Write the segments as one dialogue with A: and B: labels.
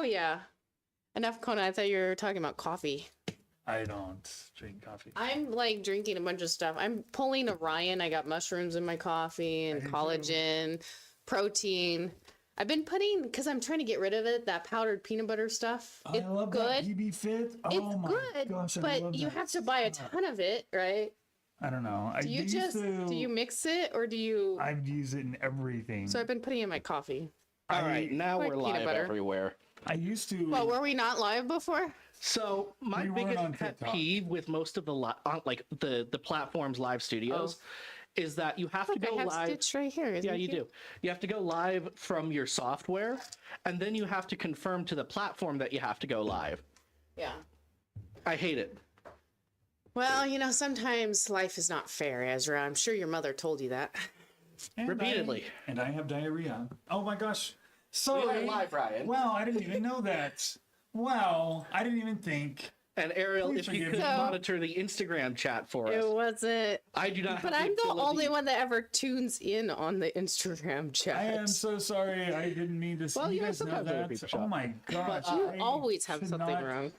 A: yeah. Enough Kona. I thought you were talking about coffee.
B: I don't drink coffee.
A: I'm like drinking a bunch of stuff. I'm pulling a Ryan. I got mushrooms in my coffee and collagen, protein. I've been putting, because I'm trying to get rid of it, that powdered peanut butter stuff.
B: I love
A: good.
B: that PB Fit.
A: It's
B: Oh my
A: good,
B: gosh, I
A: but
B: love
A: you
B: that
A: have to buy a ton of it, right?
B: I don't know.
A: Do you mix it or do you?
B: I use it in everything.
A: So I've been putting it in my coffee.
C: All right, now
A: like
C: we're
A: peanut
C: live
A: butter.
C: everywhere.
B: I used to.
A: Well, were we not live before?
C: So my
B: We weren't
C: biggest
B: on
C: pet
B: TikTok.
C: peeve with most of the like the platforms live studios is that you have to
A: Look,
C: go
A: I have
C: live.
A: Stitch right here. Isn't
C: Yeah,
A: it
C: you
A: cute?
C: do. You have to go live from your software, and then you have to confirm to the platform that you have to go live.
A: Yeah.
C: I hate it.
A: Well, you know, sometimes life is not fair, Ezra. I'm sure your mother told you that.
B: And
C: Repeatedly.
B: and I have diarrhea. Oh my gosh. Sorry.
C: Ryan.
B: Wow, I didn't even know that. Wow, I didn't even think.
C: And Ariel,
B: Please
C: if you
B: forgive
C: could
B: me.
C: monitor the Instagram chat for
A: It
C: us.
A: wasn't.
C: I do not have
A: But
C: the
A: I'm the
C: ability-
A: only one that ever tunes in on the Instagram chat.
B: I am so sorry. I didn't mean to.
C: Well,
B: you
C: yeah,
B: guys know
C: sometimes other
B: that.
C: people
B: Oh
C: shop.
B: my gosh.
A: You
B: I
A: always have
B: should
A: something
B: not
A: wrong.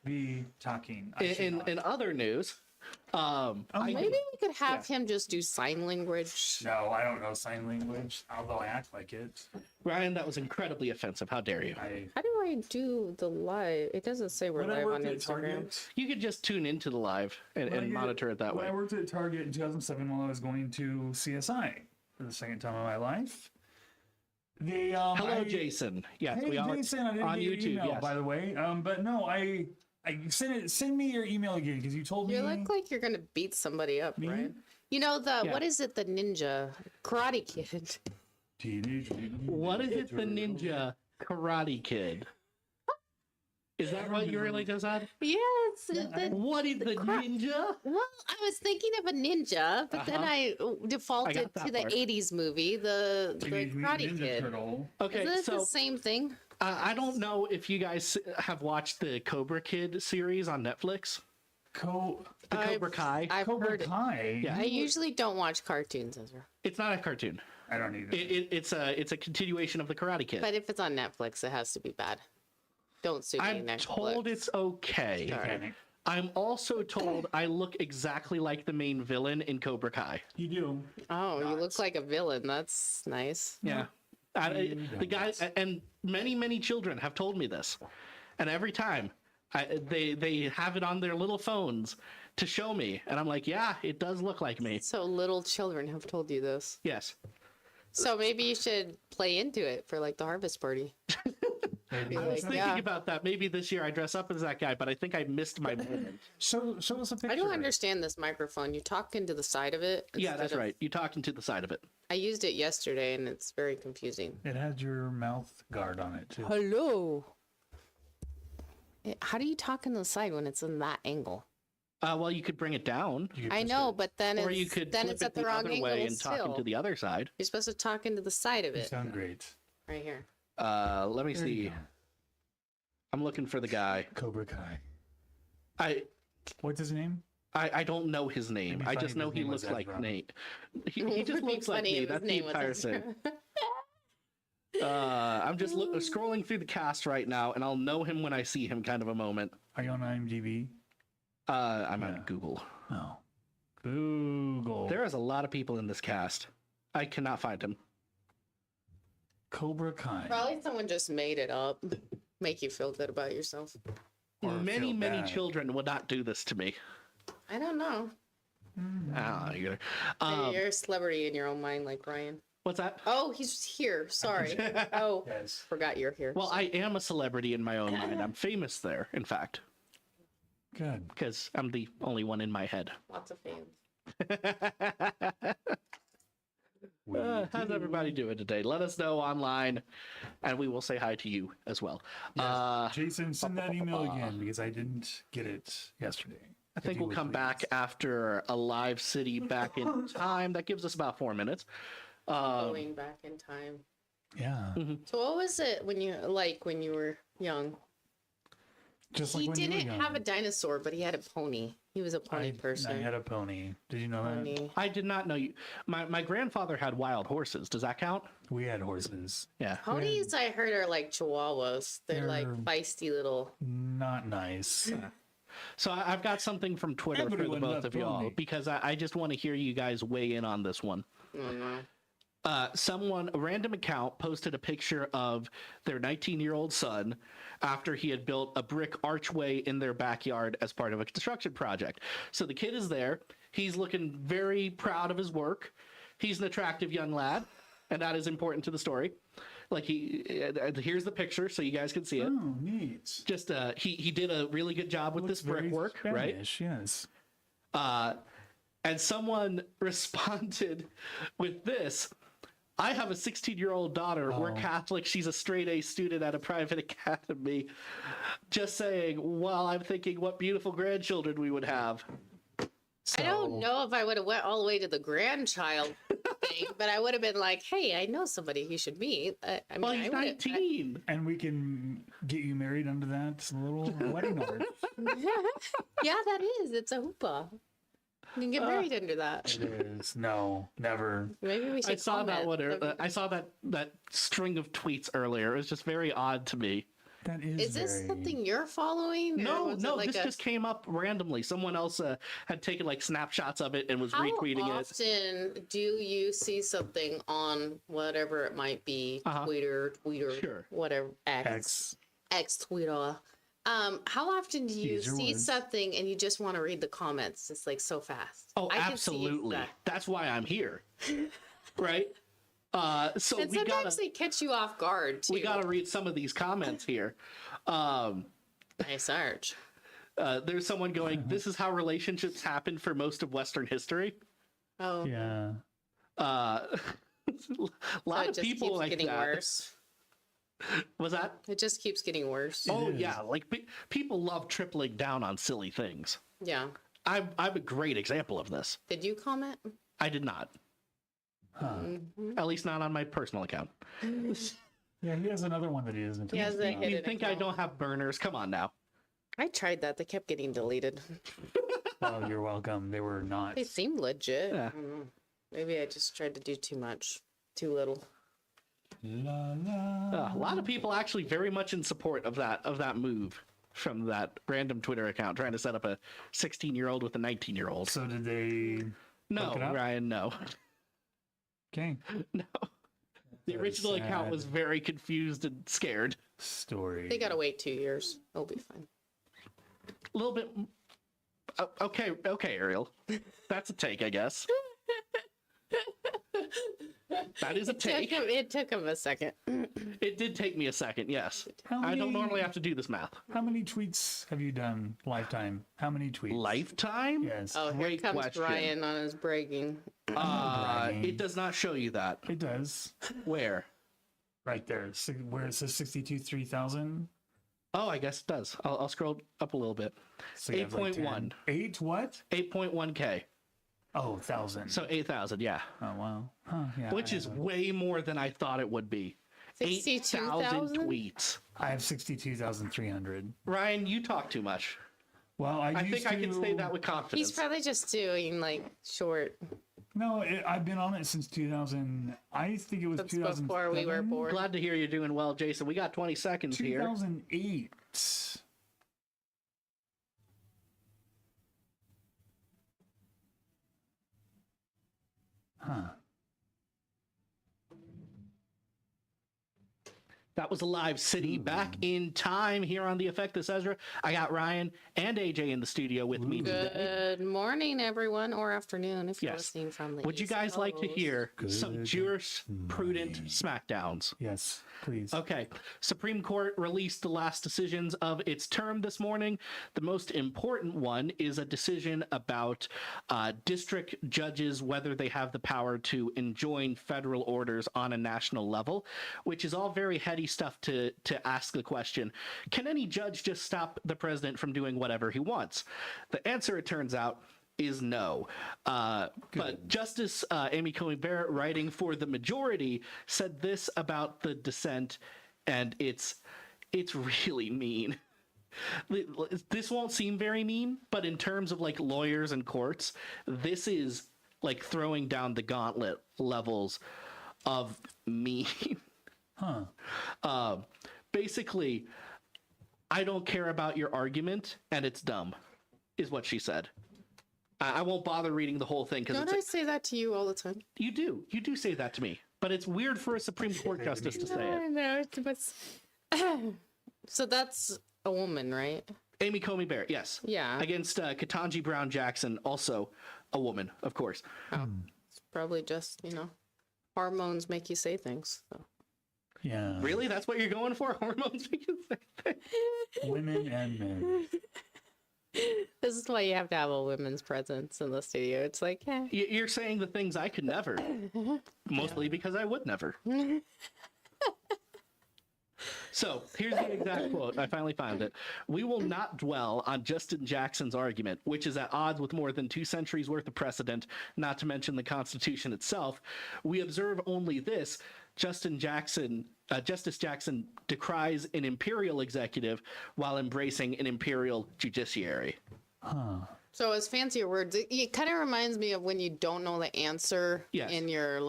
B: Be talking. I should not.
C: In other news,
A: Maybe we could have him just do sign language.
B: No, I don't know sign language, although I act like it.
C: Ryan, that was incredibly offensive. How dare you?
A: How do I do the live? It doesn't say we're
B: When I
A: live on
B: worked at
A: Instagram.
B: Target,
C: You could just tune into the live and monitor it that
B: when
C: way.
B: I worked at Target in 2007 while I was going to CSI for the second time in my life. They
C: Hello, Jason. Yes,
B: Hey,
C: we are
B: Jason, I didn't
C: on
B: get your
C: YouTube.
B: email,
C: Yes.
B: by the way. But no, I send me your email again because you told me.
A: You look like you're gonna beat somebody up,
B: Me?
A: right? You know the
C: Yeah.
A: what is it? The ninja Karate Kid.
B: Teenage Mutant
C: What is it, the
B: Ninja Turtles.
C: Ninja Karate Kid? Is that what you really just said?
A: Yes.
C: What is the ninja?
A: Well, I was thinking of a ninja, but then I defaulted
C: that
A: to the
C: part.
A: '80s movie, the
B: Teenage Mutant
A: Karate
B: Ninja
A: Kid.
B: Turtle.
C: Okay,
A: Isn't it
C: so
A: the same thing?
C: I don't know if you guys have watched the Cobra Kid series on Netflix. The Cobra Kai.
A: I've
B: Cobra
A: heard it.
B: Kai.
C: Yeah.
A: I usually don't watch cartoons, Ezra.
C: It's not a cartoon.
B: I don't either.
C: It's a continuation of the Karate Kid.
A: But if it's on Netflix, it has to be bad. Don't sue me,
C: I'm
A: Netflix.
C: told it's okay.
B: Titanic.
C: I'm also told I look exactly like the main villain in Cobra Kai.
B: You do.
A: Oh, you look like a villain. That's nice.
C: Yeah. The guy and many children have told me this, and every time they have it on their little phones to show me, and I'm like, yeah, it does look like me.
A: So little children have told you this.
C: Yes.
A: So maybe you should play into it for like the harvest party.
B: Maybe.
C: I was
A: Like,
C: thinking
A: yeah.
C: about that. Maybe this year I dress up as that guy, but I think I missed my moment.
B: Show us a picture.
A: I don't understand this microphone. You talk into the side of it.
C: Yeah,
A: instead
C: that's
A: of-
C: right. You talking to the side of it.
A: I used it yesterday and it's very confusing.
B: It has your mouth guard on it too.
A: Hello. How do you talk in the side when it's in that angle?
C: Well, you could bring it down,
B: You could
A: I
B: just
A: know,
B: hit-
A: but then
C: or
A: it's,
C: you could
A: then
C: flip
A: it's
C: it
A: at the
C: the
A: wrong
C: other
A: angle
C: way and talk
A: still.
C: into the other side.
A: You're supposed to talk into the side of
B: You
A: it.
B: sound great.
A: Right here.
C: Let me
B: There you
C: see.
B: go.
C: I'm looking for the guy.
B: Cobra Kai.
C: I
B: What's his name?
C: I don't know his name.
B: It'd be
C: I
B: funny
C: just
B: if
C: know
B: his
C: he
B: name was
C: looks like
B: Ezra.
C: Nate. He
A: It
C: just
A: would be
C: looks like
A: funny
C: me.
A: if his
C: That's the
A: name was
C: entire
A: Ezra.
C: thing. I'm just scrolling through the cast right now, and I'll know him when I see him. Kind of a moment.
B: Are you on IMDb?
C: I'm
B: Yeah.
C: on Google.
B: Oh. Google.
C: There is a lot of people in this cast. I cannot find him.
B: Cobra Kai.
A: Probably someone just made it up. Make you feel good about yourself.
B: Or
C: Many
B: feel bad.
C: children would not do this to me.
A: I don't know.
C: I don't know either.
A: Maybe you're a celebrity in your own mind, like Ryan.
C: What's that?
A: Oh, he's here. Sorry. Oh,
B: Yes.
A: forgot you're here.
C: Well, I am a celebrity in my own mind. I'm famous there, in fact,
B: Good.
C: because I'm the only one in my head.
A: Lots of fans.
C: How's everybody doing today? Let us know online, and we will say hi to you as well.
B: Jason, send that email again because I didn't get it yesterday.
C: I think
B: If you
C: we'll
B: would,
C: come back
B: please.
C: after a live city back in time. That gives us about 4 minutes.
A: Going back in time.
B: Yeah.
A: So what was it when you were young?
B: Just
A: He
B: like when you were
A: didn't
B: young.
A: have a dinosaur, but he had a pony. He was a pony person.
B: I had a pony. Did you know that?
A: Pony.
C: I did not know you. My grandfather had wild horses. Does that count?
B: We had horses.
C: Yeah.
A: Ponies, I heard, are like chihuahuas. They're like
B: They're-
A: feisty little.
B: Not nice.
C: So I've got something from Twitter
B: Everybody
C: for the
B: wouldn't
C: both
B: have
C: of y'all
B: pony.
C: because I just want to hear you guys weigh in on this one.
A: Oh, no.
C: A random account posted a picture of their 19-year-old son after he had built a brick archway in their backyard as part of a construction project. So the kid is there. He's looking very proud of his work. He's an attractive young lad, and that is important to the story. Like here's the picture so you guys can see it.
B: Oh, neat.
C: Just he did a really good job with
B: Looks
C: this
B: very
C: brickwork, right?
B: Spanish, yes.
C: And someone responded with this. I have a 16-year-old daughter. We're Catholic. She's a straight A student at a private academy. Just saying, well, I'm thinking what beautiful grandchildren we would have.
A: I don't know if I would have went all the way to the grandchild thing, but I would have been like, "Hey, I know somebody you should meet." I mean,
C: Well, he's
A: I would've-
C: 19.
B: And we can get you married under that little wedding arch.
A: Yeah, that is. It's a hoopah. You can get married under that.
B: It is. No, never.
A: Maybe we should.
C: I saw that
A: comment.
C: one. I saw that string of tweets earlier. It was just very odd to me.
B: That is.
A: Is this
B: very...
A: something you're following? or
C: No,
A: was it
C: no,
A: like
C: this just came up randomly. Someone else had taken like snapshots of it and was
A: How
C: retweeting it.
A: often do you see something on whatever it might be, Twitter,
C: Sure.
A: whatever, X Twitter? How often do you
B: Use your
A: see
B: words.
A: something and you just want to read the comments just like so fast?
C: Oh,
A: I can see
C: absolutely.
A: that.
C: That's why I'm here. Right? So
A: And
C: we
A: sometimes
C: gotta
A: they catch you off guard too.
C: we gotta read some of these comments here.
A: Nice arch.
C: There's someone going, "This is how relationships happen for most of Western history."
A: Oh,
B: Yeah.
C: A
A: so
C: lot
A: it
C: of
A: just
C: people
A: keeps
C: like
A: getting
C: that.
A: worse.
C: Was that?
A: It just keeps getting worse.
C: Oh
B: is.
C: yeah, like people love tripling down on silly things.
A: Yeah.
C: I'm a great example of this.
A: Did you comment?
C: I did not,
B: Huh.
C: at least not on my personal account.
B: Yeah, he has another one that he doesn't.
A: He has a
C: You
A: hidden
C: think I
A: account.
C: don't have burners? Come on now.
A: I tried that. They kept getting deleted.
B: Oh, you're welcome. They were not.
A: They seemed legit.
C: Yeah.
A: I don't know. Maybe I just tried to do too much, too little.
B: La, la.
C: A lot of people actually very much in support of that move from that random Twitter account trying to set up a 16-year-old with a 19-year-old.
B: So did they?
C: No,
B: it up?
C: Ryan, no.
B: Okay.
C: No. The
B: Very
C: original account was
B: sad.
C: very confused and scared.
B: Story.
A: They gotta wait 2 years. It'll be fine.
C: A little bit. Okay, Ariel. That's a take, I guess. That is a take.
A: It took him a second.
C: It did take me a second, yes.
B: How
C: I don't
B: many-
C: normally have to do this math.
B: How many tweets have you done lifetime? How many tweets?
C: Lifetime?
B: Yes.
A: Oh, here
C: Great
A: comes
C: question.
A: Ryan on his bragging.
B: bragging.
C: It does not show you that.
B: It does.
C: Where?
B: Right there. Where it says 62, 3,000.
C: Oh, I guess it does. I'll scroll up a little bit.
B: So you have like
C: 8.1.
B: 10. 8 what?
C: 8.1K.
B: Oh, 1,000.
C: So 8,000, yeah.
B: Oh, wow. Huh, yeah.
C: Which is way more than I thought it would be.
A: 62,000?
C: 8,000 tweets.
B: I have 62,300.
C: Ryan, you talk too much.
B: Well,
C: I think I can say that with
A: He's
C: confidence.
A: probably just doing like short.
B: No, I've been on it since 2000. I think it was
A: That's
B: 2007.
A: before we were born.
C: Glad to hear you're doing well, Jason. We got 20 seconds here.
B: 2008. Huh.
C: That was a live city back in time here on The Effect. This Ezra. I got Ryan and AJ in the studio with me today.
A: Good morning, everyone, or afternoon if you're
C: Yes.
A: listening from the
C: Would you
A: East
C: guys like to
A: Coast.
C: hear some
B: Good
C: jurisprudent smackdowns?
B: Yes, please.
C: Okay. Supreme Court released the last decisions of its term this morning. The most important one is a decision about district judges, whether they have the power to enjoin federal orders on a national level, which is all very heady stuff to ask the question, can any judge just stop the president from doing whatever he wants? The answer, it turns out, is no. But Justice Amy Coney Barrett, writing for the majority, said this about the dissent, and it's really mean. this won't seem very mean, but in terms of like lawyers and courts, this is like throwing down the gauntlet levels of mean. Basically, I don't care about your argument and it's dumb, is what she said. I won't bother reading the whole thing because
A: Don't I say that to you all the time?
C: You do say that to me, but it's weird for a Supreme Court justice to say
A: I
C: it.
A: know. So that's a woman, right?
C: Amy Coney Barrett, yes.
A: Yeah.
C: Against Ketanji Brown Jackson, also a woman, of course.
A: Oh, it's probably just, hormones make you say things. So.
B: Yeah.
C: Really? That's what you're going for? Hormones make you say things?
B: Women and men.
A: This is why you have to have a women's presence in the studio. It's like, yeah.
C: You're saying the things I could never. Mostly because I would never. So here's the exact quote. I finally found it. "We will not dwell on Justin Jackson's argument, which is at odds with more than 2 centuries worth of precedent, not to mention the Constitution itself. We observe only this. Justice Jackson decries an imperial executive while embracing an imperial judiciary."
A: So as fancier words, it kind of reminds me of when you don't know the answer in your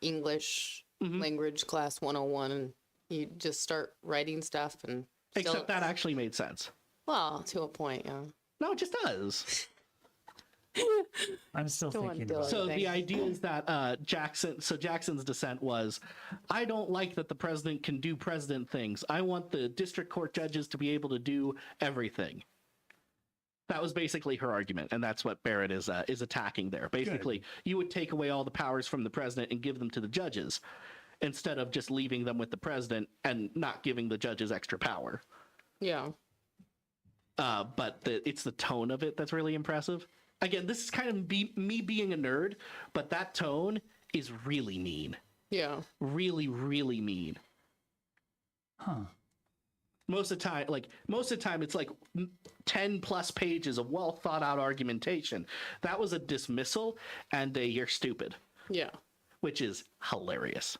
A: English language class 101 and you just start writing stuff and
C: Except that actually made sense.
A: Well, to a point, yeah.
C: No, it just does.
B: I'm still thinking about
C: So the idea is that Jackson's dissent was, I don't like that the president can do president things. I want the district court judges to be able to do everything. That was basically her argument, and that's what Barrett is attacking there. Basically, you would take away all the powers from the president and give them to the judges, instead of just leaving them with the president and not giving the judges extra power.
A: Yeah.
C: But it's the tone of it that's really impressive. Again, this is kind of me being a nerd, but that tone is really mean.
A: Yeah.
C: Really, really mean. Most of the time, it's like 10 plus pages of well thought out argumentation. That was a dismissal and you're stupid.
A: Yeah.
C: Which is hilarious.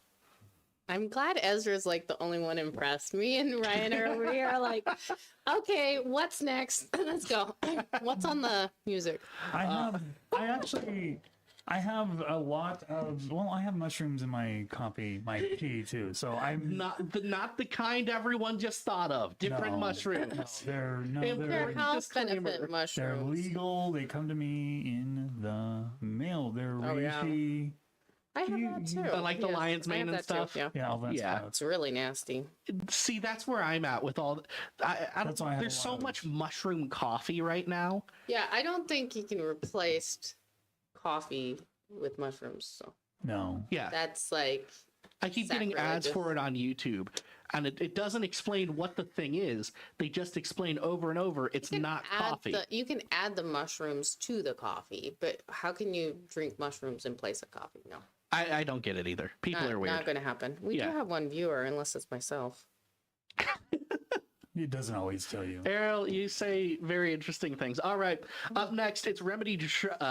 A: I'm glad Ezra's the only one impressed. Me and Ryan are over here like, okay, what's next? Let's go. What's on the music?
B: I have a lot of, I have mushrooms in my coffee, my tea too. So I'm
C: not the kind everyone just thought of. Different mushrooms.
B: They're
A: health benefit mushrooms.
B: They're legal. They come to me in the mail. They're reishi.
A: I have that too.
C: I like the lion's mane and stuff.
A: Too,
B: yeah, all that stuff.
A: It's really nasty.
C: See, that's where I'm at with all. There's so much mushroom coffee right now.
A: Yeah, I don't think you can replace coffee with mushrooms. So
B: no.
C: Yeah,
A: that's
C: I keep getting ads for it on YouTube, and it doesn't explain what the thing is. They just explain over and over it's not coffee.
A: You can add the mushrooms to the coffee, but how can you drink mushrooms in place of coffee? No.
C: I don't get it either. People are weird.
A: Not going to happen. We do have one viewer, unless it's myself.
B: It doesn't always tell you.
C: Errol, you say very interesting things. All right. Up next, it's Remedy Drive.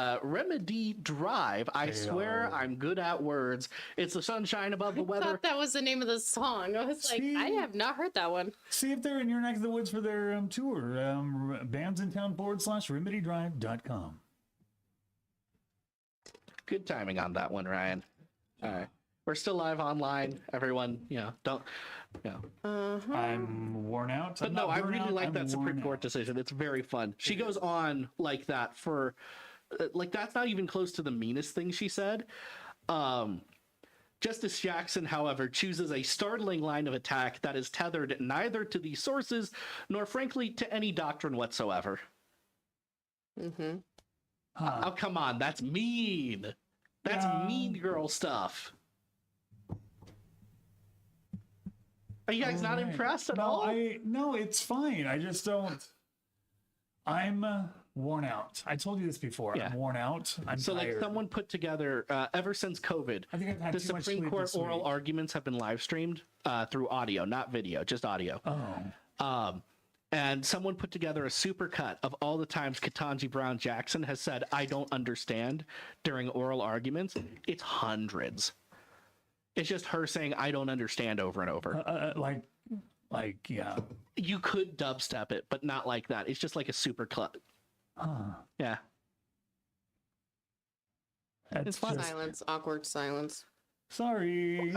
C: I swear I'm good at words. It's the sunshine above the weather.
A: I thought that was the name of the song. I was like, I have not heard that one.
B: See if they're in your neck of the woods for their tour. bandsintown.com/remedydrive.com.
C: Good timing on that one, Ryan. All right. We're still live online. Everyone,
B: I'm worn out.
C: But no, I really like that Supreme Court decision. It's very fun. She goes on like that for, that's not even close to the meanest thing she said. Justice Jackson, however, chooses a startling line of attack that is tethered neither to these sources nor, frankly, to any doctrine whatsoever.
A: Mm-hmm.
C: Oh, come on. That's mean. That's mean girl stuff. Are you guys not impressed at all?
B: No, it's fine. I just don't. I'm worn out. I told you this before. I'm worn out. I'm tired.
C: Someone put together, ever since COVID,
B: I think I've had
C: the Supreme Court oral arguments have been live streamed through audio, not video, just audio.
B: Oh.
C: And someone put together a supercut of all the times Ketanji Brown Jackson has said, I don't understand during oral arguments. It's hundreds. It's just her saying, I don't understand over and over.
B: Like, yeah.
C: You could dubstep it, but not like that. It's just like a super cut. Yeah.
B: It's fun.
A: Silence, awkward silence.
B: Sorry.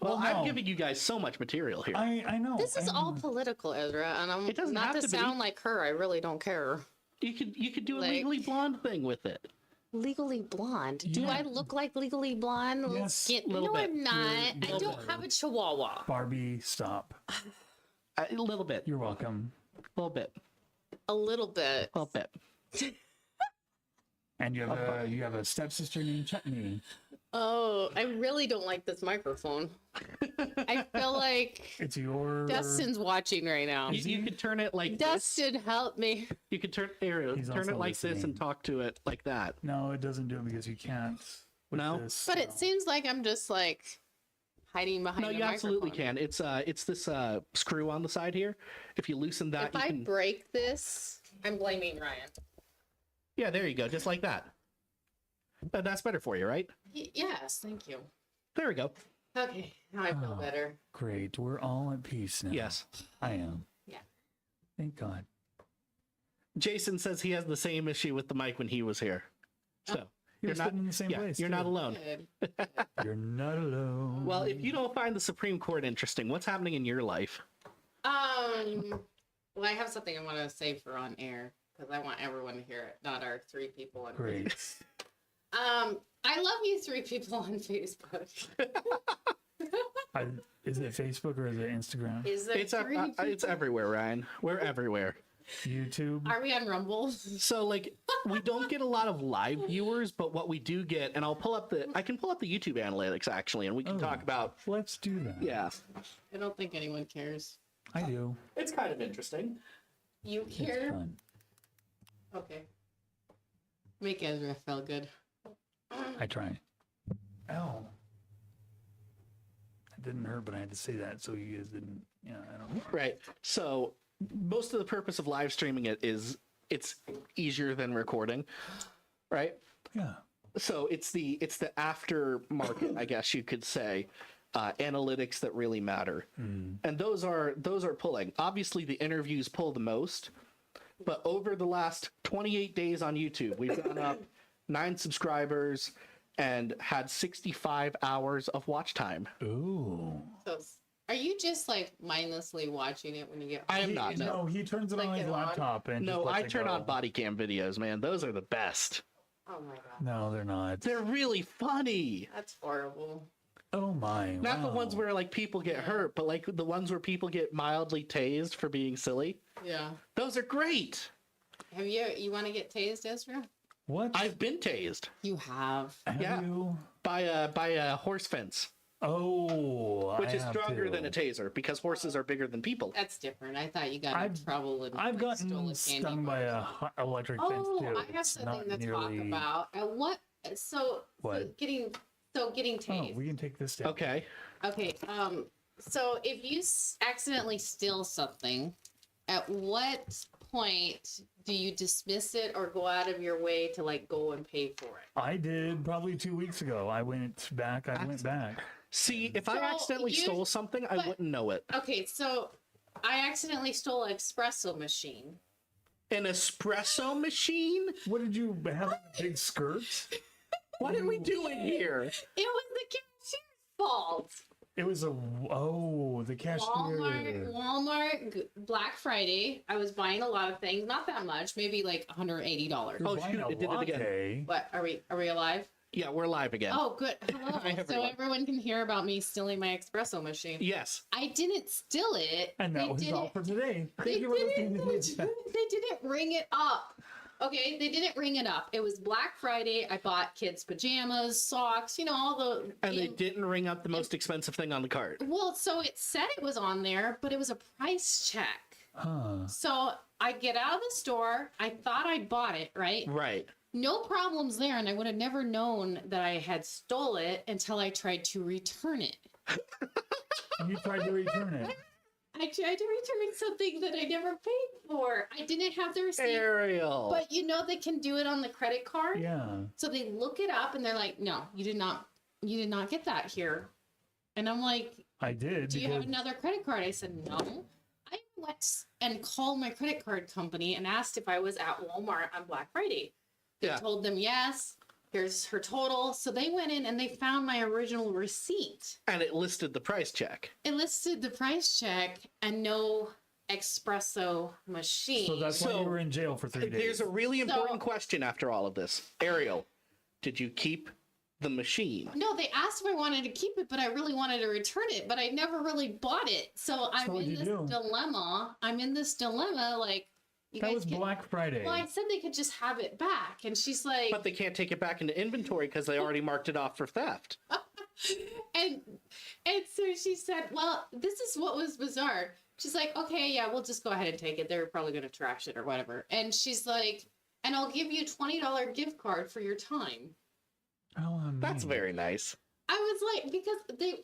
C: Well, I'm giving you guys so much material here.
B: I know.
A: This is all political, Ezra, and I'm
C: It doesn't
A: not
C: have
A: to
C: to be.
A: sound like her. I really don't care.
C: You could do a
A: Like-
C: Legally Blonde thing with it.
A: Legally Blonde. Do
B: Yeah.
A: I look like Legally Blonde?
B: Yes,
C: little
A: no,
C: bit.
A: I'm not. I
B: Little
A: don't
B: bit.
A: have a chihuahua.
B: Barbie, stop.
C: A little bit.
B: You're welcome.
C: A little bit.
A: A little bit.
C: A little bit.
B: And you have a stepsister named Chutney.
A: Oh, I really don't like this microphone. I feel like
B: It's your.
A: Dustin's watching right now.
C: You could turn it like this.
A: Dustin, help me.
C: You could turn
B: He's
C: it
B: also
C: like this and
B: listening.
C: talk to it like that.
B: No, it doesn't do it because you can't. with
C: No?
B: this,
A: But it
B: so.
A: seems like I'm just like hiding behind
C: No,
A: the
C: you absolutely
A: microphone.
C: can. It's this screw on the side here. If you loosen that,
A: If
C: you
A: I
C: can.
A: break this, I'm blaming Ryan.
C: Yeah, there you go, just like that. That's better for you, right?
A: Yes, thank you.
C: There we go.
A: Okay, now I feel
B: Oh.
A: better.
B: Great. We're all at peace now.
C: Yes.
B: I am.
A: Yeah.
B: Thank God.
C: Jason says he has the same issue with the mic when he was here. So
B: You're
C: not
B: sitting in the same place.
C: You're not
B: too.
C: alone.
A: Good.
B: You're not alone.
C: Well, if you don't find the Supreme Court interesting, what's happening in your life?
A: Well, I have something I want to say for on air because I want everyone to hear it, not our 3 people on
B: Great.
A: Facebook. I love you 3 people on Facebook.
B: Is it Facebook or is it Instagram?
A: Is there
C: It's
A: 3 people?
C: it's everywhere, Ryan. We're everywhere.
B: YouTube?
A: Are we on Rumble?
C: So like we don't get a lot of live viewers, but what we do get, and I can pull up the YouTube analytics actually, and we can
B: Oh.
C: talk about.
B: Let's do that.
C: Yeah,
A: I don't think anyone cares.
B: I do.
C: it's kind of interesting.
A: You
B: It's
A: care?
B: fun.
A: Okay. Make Ezra feel good.
B: I try. Ow. It didn't hurt, but I had to say that so you guys didn't. Yeah, I don't know.
C: Right. So most of the purpose of live streaming it is it's easier than recording, right?
B: Yeah.
C: So it's the aftermarket, I guess you could say, analytics that really matter, and those are pulling. Obviously, the interviews pull the most, but over the last 28 days on YouTube, we've gone up 9 subscribers and had 65 hours of watch time.
B: Ooh.
A: So, are you just like mindlessly watching it when you get?
C: I am not. No,
B: No, he turns it on
A: Like
B: his
A: it on?
B: laptop and
C: no,
B: just lets
C: I
B: it
C: turn
B: go.
C: on body cam videos, man. Those are the best.
A: Oh my god,
B: No, they're not.
C: They're really funny.
A: that's horrible.
B: Oh my.
C: Not the
B: wow.
C: ones where like people get hurt, but like the ones where people get mildly tased for being silly.
A: Yeah.
C: Those are great.
A: Have you want to get tased, Ezra?
B: What?
C: I've been tased
A: You have.
B: Have
C: yeah.
B: you?
C: by a horse fence,
B: Oh,
C: which
B: I
C: is
B: have
C: stronger
B: to.
C: than a taser because horses are bigger than people.
A: That's different. I thought you got in trouble and
B: I've
A: like, stole
B: gotten
A: a candy
B: stung
A: bar.
B: by a electric fence
A: Oh,
B: too.
A: I have
B: It's
A: something
B: not
A: to talk
B: nearly-
A: about. What? So
B: What?
A: getting
B: Oh,
A: tased.
B: we can take this down.
C: Okay.
A: Okay. So if you accidentally steal something, at what point do you dismiss it or go out of your way to like go and pay for it?
B: I did probably 2 weeks ago. I went back.
C: See, if I
A: So
C: accidentally
A: you-
C: stole something, I
A: but-
C: wouldn't know it.
A: Okay, so I accidentally stole an espresso machine.
C: An espresso machine?
B: What did you have? A big skirt?
C: What are we doing here?
A: It was the cashier's fault.
B: It was the cashier.
A: Walmart, Black Friday. I was buying a lot of things, not that much, maybe like $180.
B: You're
C: Oh,
B: buying
C: shoot,
B: a
C: it did it again.
B: latte.
A: What are we alive?
C: Yeah, we're live again.
A: Oh, good. Hello.
C: Hi,
A: So
C: everyone.
A: everyone can hear about me stealing my espresso machine.
C: Yes.
A: I didn't steal it.
B: And that
A: They
B: was all
A: didn't-
B: for today.
A: They
B: Thank you for listening to
A: didn't,
B: the
A: they didn't ring it up. Okay, they didn't ring it up. It was Black Friday. I bought kids' pajamas, socks, all the.
C: And they didn't ring up the most expensive thing on the cart.
A: Well, so it said it was on there, but it was a price check.
B: Huh.
A: So I get out of the store. I thought I bought it, right?
C: Right.
A: No problems there, and I would have never known that I had stole it until I tried to return it.
B: You tried to return it.
A: I tried to return something that I never paid for. I didn't have the receipt.
C: Ariel.
A: But they can do it on the credit card.
B: Yeah.
A: So they look it up and they're like, "No, you did not get that here." And I'm like,
B: I did.
A: Do you have another credit card? I said, no. I went and called my credit card company and asked if I was at Walmart on Black Friday. They told them yes. Here's her total. So they went in and they found my original receipt.
C: And it listed the price check.
A: It listed the price check and no espresso machine.
B: So that's why you were in jail for 3 days.
C: There's a really important question after all of this. Ariel, did you keep the machine?
A: No, they asked if I wanted to keep it, but I really wanted to return it, but I never really bought it. So I'm in this dilemma. Like,
B: that was Black Friday.
A: Well, I said they could just have it back. And she's like...
C: But they can't take it back into inventory because they already marked it off for theft.
A: and so she said, well, this is what was bizarre. She's like, okay, yeah, we'll just go ahead and take it. They're probably going to trash it or whatever. And she's like, and I'll give you a $20 gift card for your time.
B: Oh,
C: that's very nice.
A: I was like, because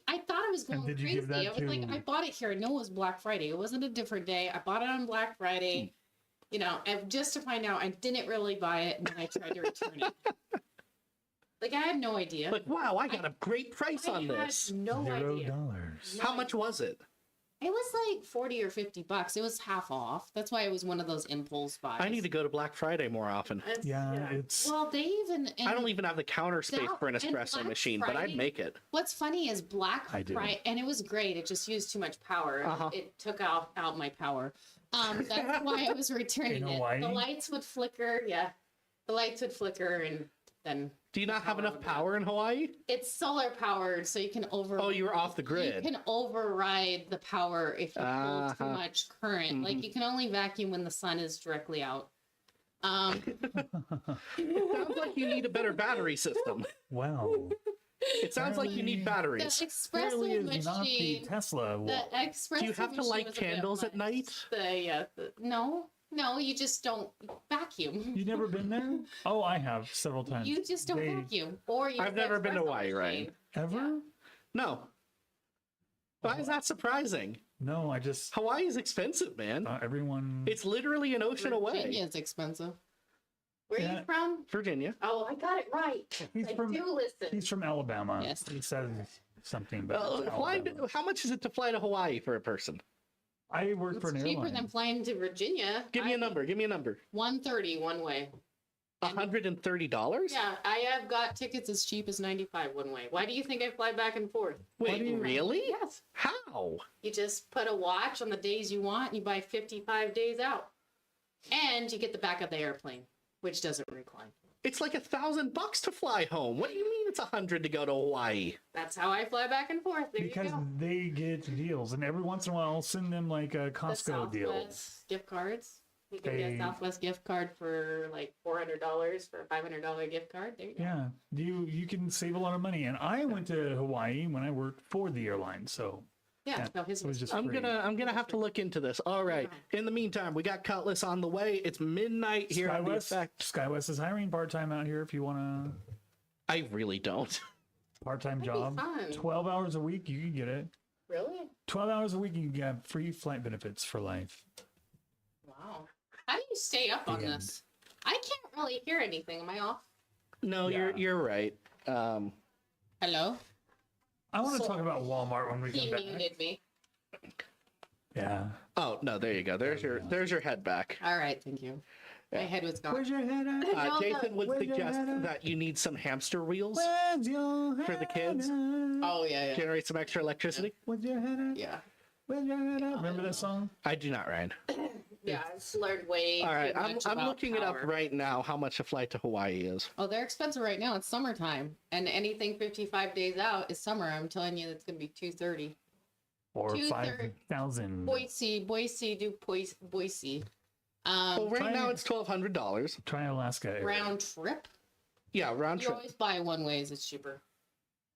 A: I thought I was going crazy. I was like, I bought it here. I know it was Black Friday. It wasn't a different day. I bought it on Black Friday. You know, and just to find out I didn't really buy it, and then I tried to return it. Like, I had no idea.
C: Like, wow, I got a great price on this.
A: No idea.
B: $0.
C: How much was it?
A: It was like $40 or $50. It was half off. That's why it was one of those impulse buys.
C: I need to go to Black Friday more often.
B: It's...
A: Well, they even...
C: I don't even have the counter space for an espresso machine, but I'd make it.
A: What's funny is Black Friday... And it was great. It just used too much power. It took out my power. That's why I was returning it. The lights would flicker. Yeah. The lights would flicker and then...
C: Do you not have enough power in Hawaii?
A: It's solar powered, so you can
C: Oh, you were off the grid.
A: You can override the power if you pull too much current. Like, you can only vacuum when the sun is directly out.
C: Sounds like you need a better battery system.
B: Wow.
C: It sounds like you need batteries.
A: The espresso machine.
B: Not the Tesla.
A: The espresso.
C: Do you have to light candles at night?
A: No, you just don't vacuum.
B: You've never been there? Oh, I have several times.
A: You just don't vacuum. Or
C: I've never been to Hawaii, right?
B: Ever?
A: Yeah.
C: No. Why is that surprising?
B: No,
C: Hawaii is expensive, man.
B: Everyone...
C: It's literally an ocean away.
A: Virginia is expensive. Where are you from?
C: Virginia.
A: Oh, I got it right. Do listen.
B: He's from Alabama.
A: Yes.
B: He says something about
C: how much is it to fly to Hawaii for a person?
B: I work for an airline.
A: It's cheaper than flying to Virginia.
C: Give me a number.
A: $130 one way.
C: $130?
A: Yeah, I have got tickets as cheap as $95 one way. Why do you think I fly back and forth?
C: Wait, really?
A: Yes.
C: How?
A: You just put a watch on the days you want, and you buy 55 days out. And you get the back of the airplane, which doesn't recline.
C: It's like $1,000 to fly home. What do you mean it's $100 to go to Hawaii?
A: That's how I fly back and forth.
B: Because they get deals, and every once in a while I'll send them like a Costco deal.
A: Gift cards. You can get a Southwest gift card for like $400 for a $500 gift card. There you go.
B: Yeah, you can save a lot of money. And I went to Hawaii when I worked for the airline, so.
A: Yeah, no, his was
B: just
C: I'm gonna have to look into this. All right. In the meantime, we got Cutlass on the way. It's midnight here on the Effect.
B: SkyWest is hiring part-time out here if you want to.
C: I really don't.
B: Part-time job. 12 hours a week, you can get it.
A: Really?
B: 12 hours a week, you can get free flight benefits for life.
A: Wow. How do you stay up on this? I can't really hear anything. Am I off?
C: No, you're right.
A: Hello?
B: I want to talk about Walmart when we come back.
A: He muted me.
B: Yeah.
C: Oh no, there you go. There's your head back.
A: All right, thank you. My head was gone.
B: Where's your head at?
C: Jason would suggest that you need some hamster wheels for the kids.
A: Oh yeah.
C: Generate some extra electricity.
B: Where's your head at?
A: Yeah.
B: Where's your head at? Remember that song?
C: I do not, Ryan.
A: Yeah, I've learned way.
C: All right,
A: too much
C: I'm
A: about
C: looking it up right now. How much a flight to Hawaii is?
A: Oh, they're expensive right now. It's summertime, and anything 55 days out is summer. I'm telling you, it's gonna be $230.
B: Or 5,000.
A: Boise. Boise.
C: Well, right now it's $1,200.
B: Try Alaska area.
A: Round trip.
C: Yeah, round trip.
A: You always buy one ways. It's cheaper.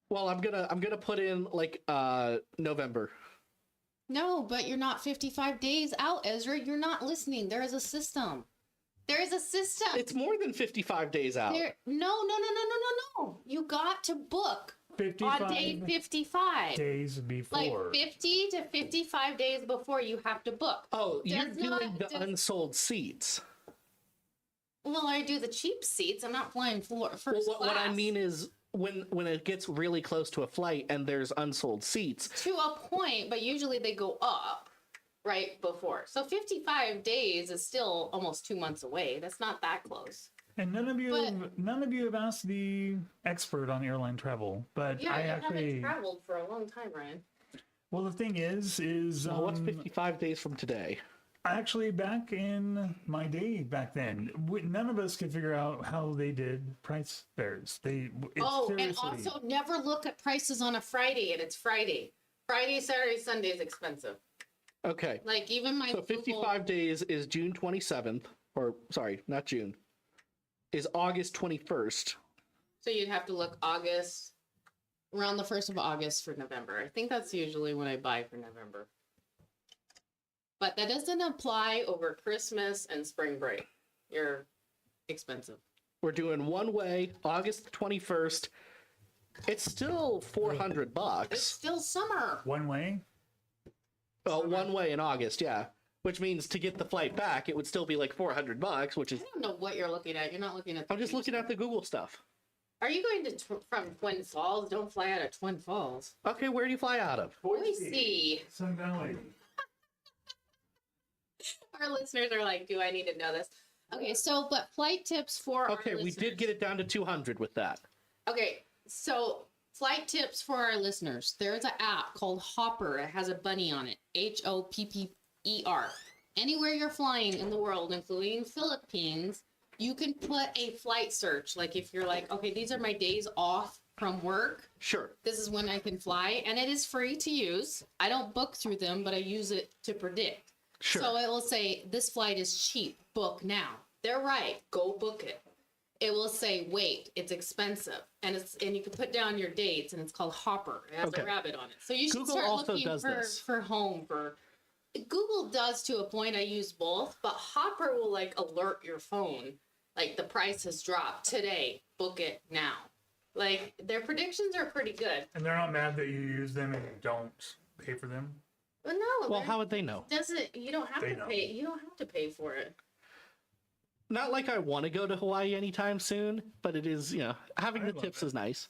C: Well, I'm gonna put in like November.
A: No, but you're not 55 days out, Ezra. You're not listening. There is a system. There is a system.
C: It's more than 55 days out.
A: No. You got to book
B: 55
A: on day 55.
B: Days before.
A: Like 50 to 55 days before you have to book.
C: Oh, you're doing the unsold seats.
A: Well, I do the cheap seats. I'm not flying first class.
C: What I mean is when it gets really close to a flight and there's unsold seats.
A: To a point, but usually they go up right before. So 55 days is still almost 2 months away. That's not that close.
B: And none of you have asked the expert on airline travel, but
A: Yeah,
B: I
A: you
B: actually
A: haven't traveled for a long time, Ryan.
B: Well, the thing is
C: what's 55 days from today?
B: Actually, back in my day back then, none of us could figure out how they did price fares. And
A: also never look at prices on a Friday, and it's Friday. Friday, Saturday, Sunday is expensive.
C: Okay.
A: Like even my
C: 55 days is June 27th, or sorry, not June, is August 21st.
A: So you'd have to look around the 1st of August for November. I think that's usually when I buy for November. But that doesn't apply over Christmas and spring break. You're expensive.
C: We're doing one way, August 21st. It's still $400.
A: It's still summer.
B: One way?
C: Oh, one way in August, yeah. Which means to get the flight back, it would still be like $400, which is...
A: I don't know what you're looking at. You're not looking at...
C: I'm just looking at the Google stuff.
A: Are you going to from Twin Falls? Don't fly out of Twin Falls.
C: Okay, where do you fly out of?
A: Boise.
B: Sun Valley.
A: Our listeners are like, do I need to know this? Okay, so, but flight tips for our
C: Okay, we did get it down to 200 with that.
A: Okay, so flight tips for our listeners. There's an app called Hopper. It has a bunny on it. Hopper. Anywhere you're flying in the world, including Philippines, you can put a flight search. Like if you're like, okay, these are my days off from work.
C: Sure.
A: This is when I can fly. And it is free to use. I don't book through them, but I use it to predict.
C: Sure.
A: So it will say, this flight is cheap. Book now. They're right. Go book it. It will say, wait, it's expensive. And you can put down your dates, and it's called Hopper. It has a rabbit on it. So you should
C: Google
A: start
C: also
A: looking
C: does this.
A: for home. Google does to a point. I use both. But Hopper will like alert your phone. Like the price has dropped today. Book it now. Like their predictions are pretty good.
B: And they're not mad that you use them and you don't pay for them?
A: But no.
C: Well, how would they know?
A: You don't have to pay. You don't have to pay for it.
C: Not like I want to go to Hawaii anytime soon, but it is, having the tips is nice.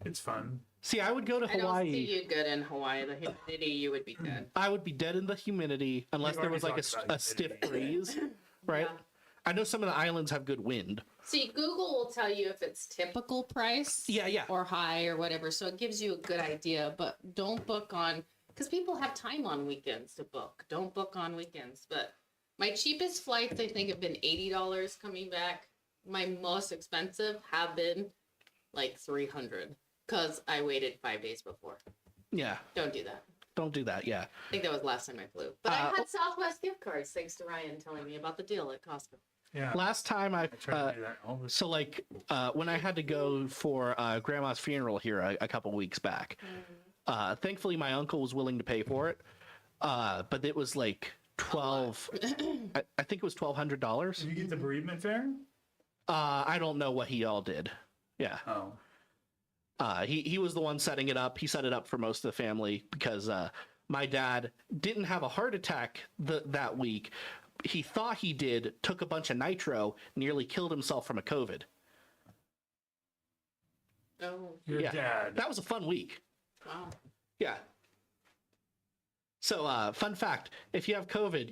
B: It's fun.
C: See, I would go to Hawaii.
A: I don't see you good in Hawaii. The humidity, you would be good.
C: I would be dead in the humidity unless there was like a stiff breeze, right?
A: Yeah.
C: I know some of the islands have good wind.
A: See, Google will tell you if it's typical price.
C: Yeah.
A: Or high or whatever. So it gives you a good idea, but don't book on, because people have time on weekends to book. Don't book on weekends. But my cheapest flights, I think, have been $80 coming back. My most expensive have been like $300 because I waited 5 days before.
C: Yeah.
A: Don't do that.
C: Don't do that, yeah.
A: I think that was the last time I flew. But I had Southwest gift cards, thanks to Ryan telling me about the deal at Costco.
B: Yeah.
C: Last time I
B: try to do that all the
C: so like when I had to go for grandma's funeral here a couple weeks back, thankfully my uncle was willing to pay for it, but it was like I think it was $1,200.
B: Did you get the bereavement fare?
C: I don't know what he all did. Yeah.
B: Oh.
C: He was the one setting it up. He set it up for most of the family because my dad didn't have a heart attack that week. He thought he did, took a bunch of nitro, nearly killed himself from a COVID.
A: Oh.
B: Your dad.
C: That was a fun week.
A: Wow.
C: Yeah. So, fun fact: if you have COVID,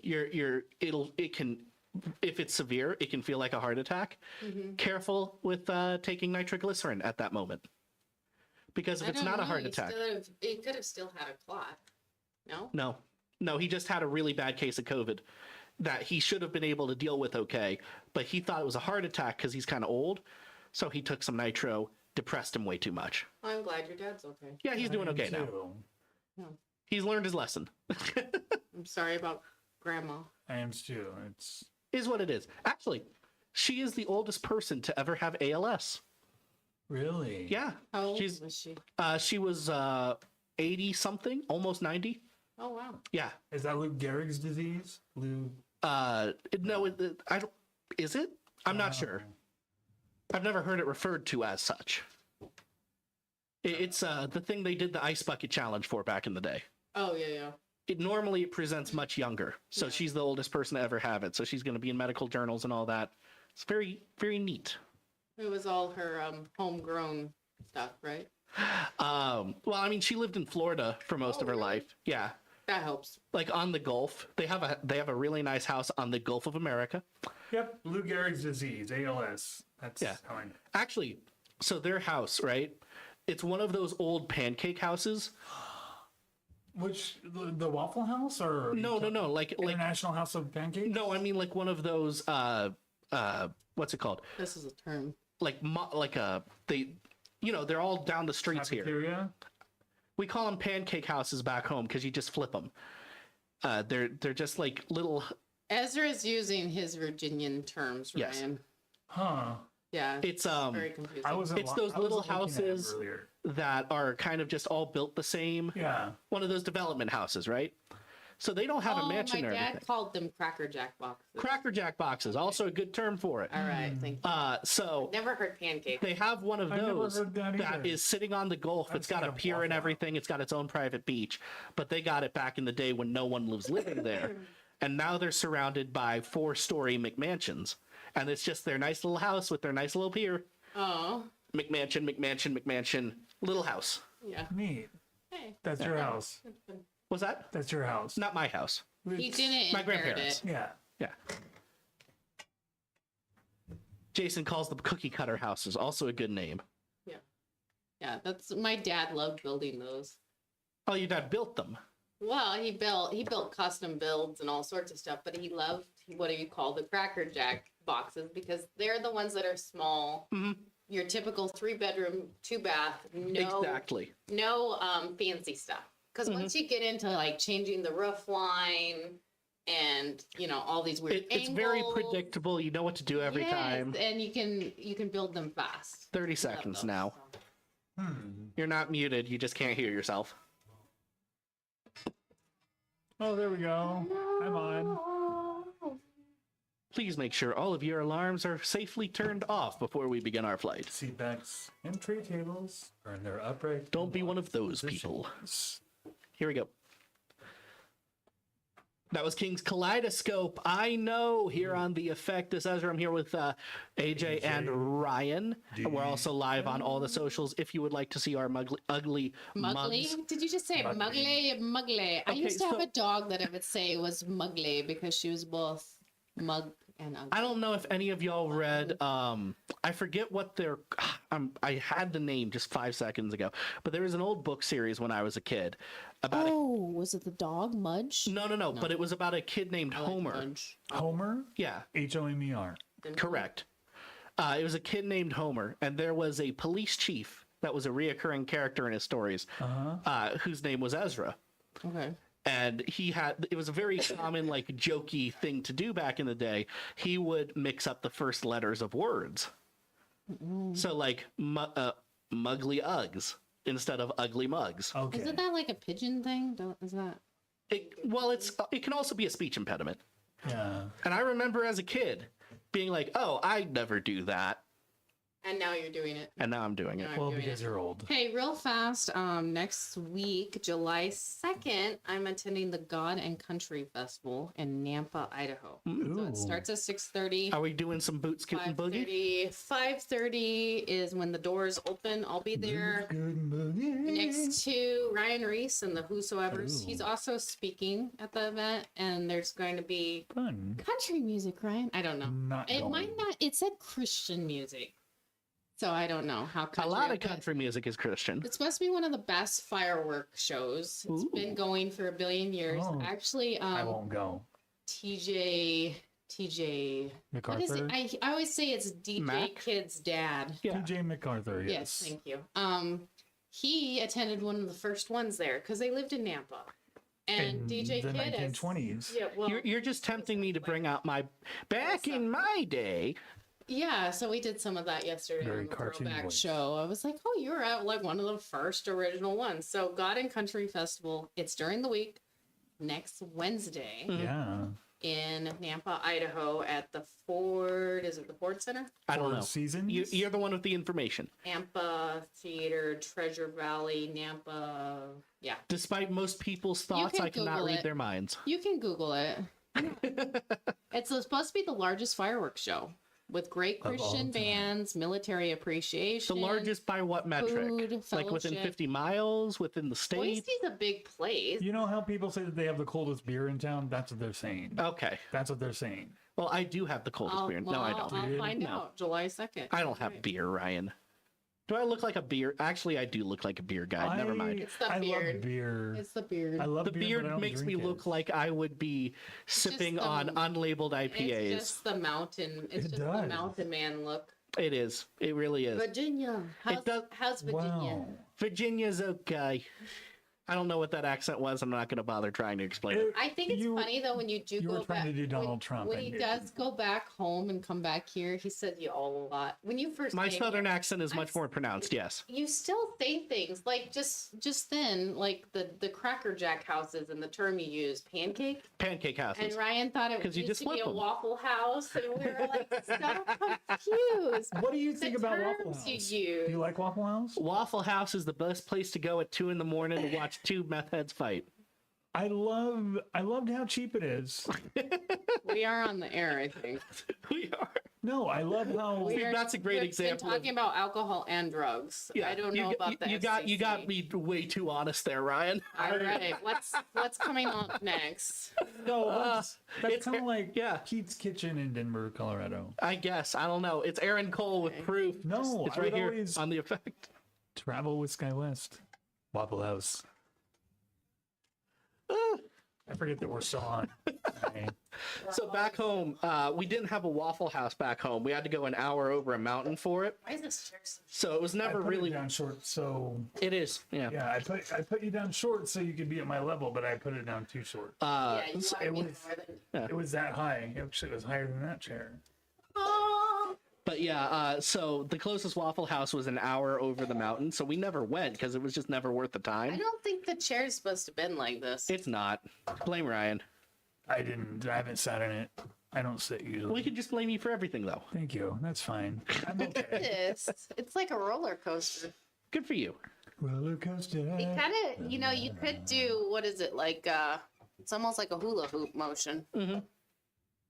C: it can, if it's severe, it can feel like a heart attack. Mm-hmm. Careful with taking nitroglycerin at that moment, because if it's not a heart attack,
A: he could have still had a clot. No.
C: No. He just had a really bad case of COVID that he should have been able to deal with okay, but he thought it was a heart attack because he's kind of old, so he took some nitro, depressed him way too much.
A: I'm glad your dad's okay.
C: Yeah, he's doing okay now.
A: Yeah.
C: He's learned his lesson.
A: I'm sorry about Grandma.
B: I am too.
C: Is what it is. Actually, she is the oldest person to ever have ALS.
B: Really?
C: Yeah.
A: How old was she?
C: She was 80 something, almost 90.
A: Oh wow.
C: Yeah.
B: Is that Lou Gehrig's disease?
C: No, I don't. Is it? I'm not sure. I've never heard it referred to as such. It's the thing they did the ice bucket challenge for back in the day.
A: Oh yeah.
C: It normally presents much younger, so she's the oldest person to ever have it. So she's going to be in medical journals and all that. It's very, very neat.
A: It was all her homegrown stuff, right?
C: Well, I mean, she lived in Florida for most of her life. Yeah.
A: That helps.
C: Like on the Gulf. They have a really nice house on the Gulf of America.
B: Yep, Lou Gehrig's disease, ALS. That's how I know.
C: Actually, so their house, right? It's one of those old pancake houses.
B: Which the Waffle House or
C: No, like
B: International House of Pancakes?
C: No, I mean like one of those what's it called?
A: This is a term.
C: They're all down the streets
B: Cafeteria?
C: here. We call them pancake houses back home because you just flip them. They're just like little.
A: Ezra's using his Virginian terms, Ryan.
C: Yes.
B: Huh.
A: Yeah.
C: It's
A: very confusing.
C: It's those little houses that are kind of just all built the same.
B: Yeah.
C: One of those development houses, right? So they don't have a mansion or anything.
A: My dad called them Cracker Jack boxes.
C: Cracker Jack boxes, also a good term for it.
A: All right, thank you.
C: So
A: Never heard pancake.
C: they have one of those
B: that
C: that is sitting on the Gulf. It's got a pier and everything. It's got its own private beach, but they got it back in the day when no one was living there. And now they're surrounded by 4-story McMansions. And it's just their nice little house with their nice little pier.
A: Oh.
C: McMansion, little house.
A: Yeah.
B: Neat.
A: Hey.
B: That's your house.
C: What's that?
B: That's your house.
C: Not my house.
A: He didn't
C: My
A: inherit
C: grandparents.
A: it.
B: Yeah.
C: Yeah. Jason calls them cookie cutter houses. Also a good name.
A: Yeah. Yeah, that's my dad loved building those.
C: Oh, your dad built them.
A: Well, he built custom builds and all sorts of stuff, but he loved what do you call the Cracker Jack boxes because they're the ones that are small.
C: Mm-hmm.
A: Your typical 3-bedroom, 2-bath,
C: Exactly.
A: no fancy stuff. Because once you get into like changing the roof line and all these weird
C: It's
A: angles,
C: very predictable. You know what to do every time.
A: and you can build them fast.
C: 30 seconds now. You're not muted. You just can't hear yourself.
B: Oh, there we go. I'm on.
C: Please make sure all of your alarms are safely turned off before we begin our flight.
B: Seatbacks and tray tables are in their upright.
C: Don't be one of those people. Here we go. That was King's Kaleidoscope. I know here on The Effect. This is Ezra. I'm here with AJ and Ryan. And we're also live on all the socials if you would like to see our ugly mugs.
A: Did you just say muggly? I used to have a dog that I would say was muggly because she was both mug and ugly.
C: I don't know if any of y'all read, I forget what I had the name just 5 seconds ago, but there was an old book series when I was a kid.
D: Was it the dog, Mudge?
C: No, but it was about a kid named Homer.
B: Homer?
C: Yeah.
B: Homer.
C: Correct. It was a kid named Homer, and there was a police chief that was a reoccurring character in his stories, whose name was Ezra.
A: Okay.
C: And it was a very common, like, jokey thing to do back in the day. He would mix up the first letters of words. So, like, muggly Uggs instead of ugly mugs.
B: Okay.
A: Isn't that like a pigeon thing? Is that?
C: It can also be a speech impediment.
B: Yeah.
C: And I remember as a kid being like, oh, I'd never do that.
A: And now you're doing it.
C: And now I'm doing it.
B: Well, because you're old.
A: Hey, real fast. Next week, July 2nd, I'm attending the God and Country Festival in Nampa, Idaho. So it starts at 6:30.
C: Are we doing some boot scooting boogie?
A: 5:30 is when the doors open. I'll be there next to Ryan Reese and the Whosoevers. He's also speaking at the event, and there's going to be
B: Fun.
A: country music, Ryan. I don't know. It said Christian music. So I don't know how country.
C: A lot of country music is Christian.
A: It's supposed to be one of the best firework shows. It's been going for a billion years.
B: Oh,
A: Actually,
B: I won't go.
A: TJ
B: MacArthur?
A: What is it? I always say it's DJ
C: Mac?
A: Kid's dad.
C: Yeah.
B: TJ MacArthur, yes.
A: Yes, thank you. He attended one of the first ones there because they lived in Nampa. And
B: In
A: DJ
B: the
A: Kid
B: 1920s.
A: Yeah, well,
C: You're just tempting me to bring out my back in my day.
A: yeah, so we did some of that yesterday
B: Very
A: on the
B: cartoon
A: throwback
B: voice.
A: show. I was like, oh, you're at like one of the first original ones. So God and Country Festival, it's during the week, next Wednesday
B: Yeah.
A: in Nampa, Idaho at the Ford, is it the Ford Center?
C: I don't know.
B: Seasons?
C: You're the one with the information.
A: Nampa Theater, Treasure Valley, Nampa, yeah.
C: Despite most people's thoughts,
A: can
C: I cannot
A: Google
C: read
A: it.
C: their minds.
A: You can Google it. It's supposed to be the largest fireworks show. with great Christian bands, military appreciation.
C: The largest by what metric?
A: Food,
C: like within
A: fellowship.
C: 50 miles, within the state?
A: Boise's a big place.
B: You know how people say that they have the coldest beer in town? That's what they're saying.
C: Okay.
B: That's what they're saying.
C: Well, I do have the coldest beer. No, I don't.
A: I'll find out July 2nd.
C: I don't have beer, Ryan. Do I look like a beer? Actually, I do look like a beer guy. Never mind.
A: It's the
B: I
A: beard.
B: love beer.
A: It's the beard.
B: I love
C: The
B: beer, but I
C: beard
B: don't
C: makes me
B: drink
C: look
B: it.
C: like I would be sipping
A: the-
C: on unlabeled IPAs.
A: It's just the mountain. It's
B: It
A: just the
B: does.
A: mountain man look.
C: It is. It really is.
A: Virginia. How's Virginia?
B: Wow.
C: Virginia's okay. I don't know what that accent was. I'm not going to bother trying to explain it.
A: I think it's funny though when you do
B: You
A: go
B: were trying
A: back.
B: to do Donald Trump.
A: When
B: I
A: he
B: knew.
A: does go back home and come back here, he says you all a lot. When you first
C: My
A: came
C: southern accent is much more pronounced, yes.
A: you still say things like just then, like the Cracker Jack houses and the term you use, pancake.
C: Pancake
A: And
C: houses.
A: Ryan thought it
C: 'Cause you
A: used
C: just
A: to be
C: flip
A: a
C: 'em.
A: Waffle House, and we were like so confused.
B: What do you think about Waffle
A: terms
B: House?
A: you use.
B: Do you like Waffle House?
C: Waffle House is the best place to go at 2 in the morning to watch two meth heads fight.
B: I loved how cheap it is.
A: We are on the air, I think.
C: We are.
B: No, I love how
C: See, that's a great
A: We've
C: example
A: been talking about alcohol and drugs. I don't know about the
C: you got me way too honest there, Ryan.
A: All right, what's coming up next?
B: no, that's
C: it's
B: kind of like
C: yeah.
B: Pete's Kitchen in Denver, Colorado.
C: I guess. I don't know. It's Aaron Cole with proof.
B: No,
C: It's
B: I
C: right
B: would
C: here
B: always
C: on the effect.
B: travel with SkyWest. Waffle House. I forget that we're still on. Okay.
C: So back home, we didn't have a Waffle House back home. We had to go an hour over a mountain for it.
A: Why is this chair so
C: So it was
B: I
C: never
B: put
C: really.
B: it down short, so
C: It is. Yeah.
B: yeah, I put you down short so you could be at my level, but I put it down too short.
A: yeah, you
B: so
A: are
B: it
A: being
B: was-
A: more than-
B: It was that high. Actually, it was higher than that chair.
A: Oh,
C: But yeah, so the closest Waffle House was an hour over the mountain. So we never went because it was just never worth the
A: I
C: time.
A: don't think the chair's supposed to have been like this.
C: It's not. Blame Ryan.
B: I haven't sat in it. I don't sit usually.
C: We could just blame you for everything, though.
B: Thank you. That's fine. I'm okay.
A: It's like a roller coaster.
C: Good for you.
B: Roller coaster.
A: You kind of, you could do, what is it, like, it's almost like a hula hoop motion.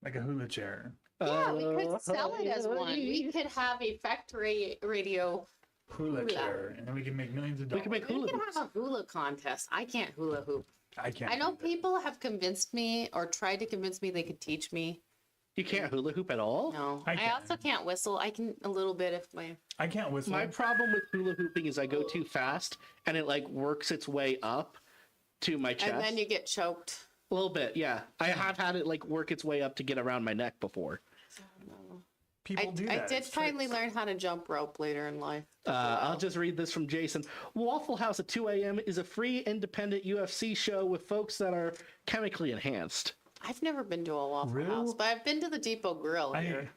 B: Like a hula chair.
A: Yeah, we could sell it as one. We could have a factory radio.
B: Hula chair. And then we can make millions of dollars.
C: We can make
A: We
C: hula
A: could
C: hoops.
A: have a hula contest. I can't hula hoop.
B: I can't.
A: I know
B: do that.
A: people have convinced me or tried to convince me they could teach me.
C: You can't hula hoop at all?
A: No,
B: I
A: I
B: can.
A: also can't whistle. I can a little bit if my.
B: I can't whistle.
C: My problem with hula hooping is I go too fast and it like works its way up to my chest.
A: And then you get choked.
C: A little bit, yeah. I have had it like work its way up to get around my neck before.
B: People do that.
A: I did
B: It's
A: finally
B: tricks.
A: learn how to jump rope later in life.
C: I'll just read this from Jason. Waffle House at 2 a.m. is a free independent UFC show with folks that are chemically enhanced.
A: I've never been to a Waffle
B: Really?
A: House, but I've been to the Depot Grill here.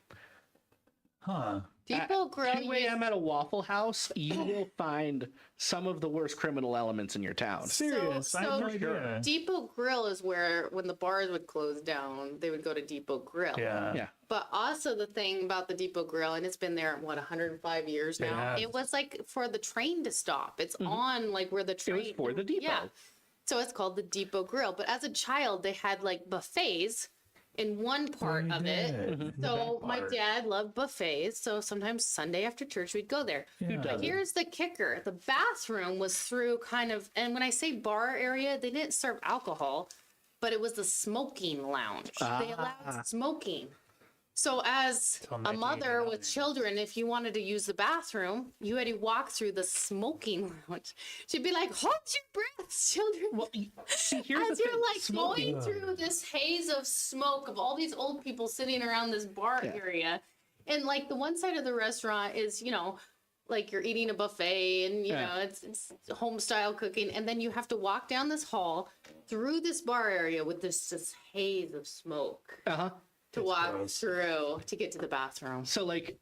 B: Huh.
A: Depot Grill.
C: 2 a.m. at a Waffle House, you will find some of the worst criminal elements in your town.
B: Serious. I have no idea.
A: Depot Grill is where, when the bars would close down, they would go to Depot Grill.
B: Yeah.
C: Yeah.
A: But also the thing about the Depot Grill, and it's been there, 105 years
B: It
A: now.
B: has.
A: It was like for the train to stop. It's on like where the
C: It
A: train.
C: was for the depot.
A: Yeah. So it's called the Depot Grill. But as a child, they had like buffets in one part of it. So my dad loved buffets. So sometimes Sunday after church, we'd go there.
B: Yeah.
A: But here's the kicker. The bathroom was through kind of, and when I say bar area, they didn't serve alcohol, but it was the smoking lounge. They allowed smoking. So as
B: Till
A: a mother
B: 1989.
A: with children, if you wanted to use the bathroom, you had to walk through the smoking lounge. She'd be like, hold your breath, children.
C: Well, see, here's
A: As
C: the
A: you're
C: thing.
A: like
C: Smoking-
A: going through this haze of smoke of all these old people sitting around this bar area. And like the one side of the restaurant is, like you're eating a buffet and,
C: Yeah.
A: it's home style cooking. And then you have to walk down this hall through this bar area with this haze of smoke
C: Uh-huh.
A: to walk through to get to the bathroom.
C: So, like,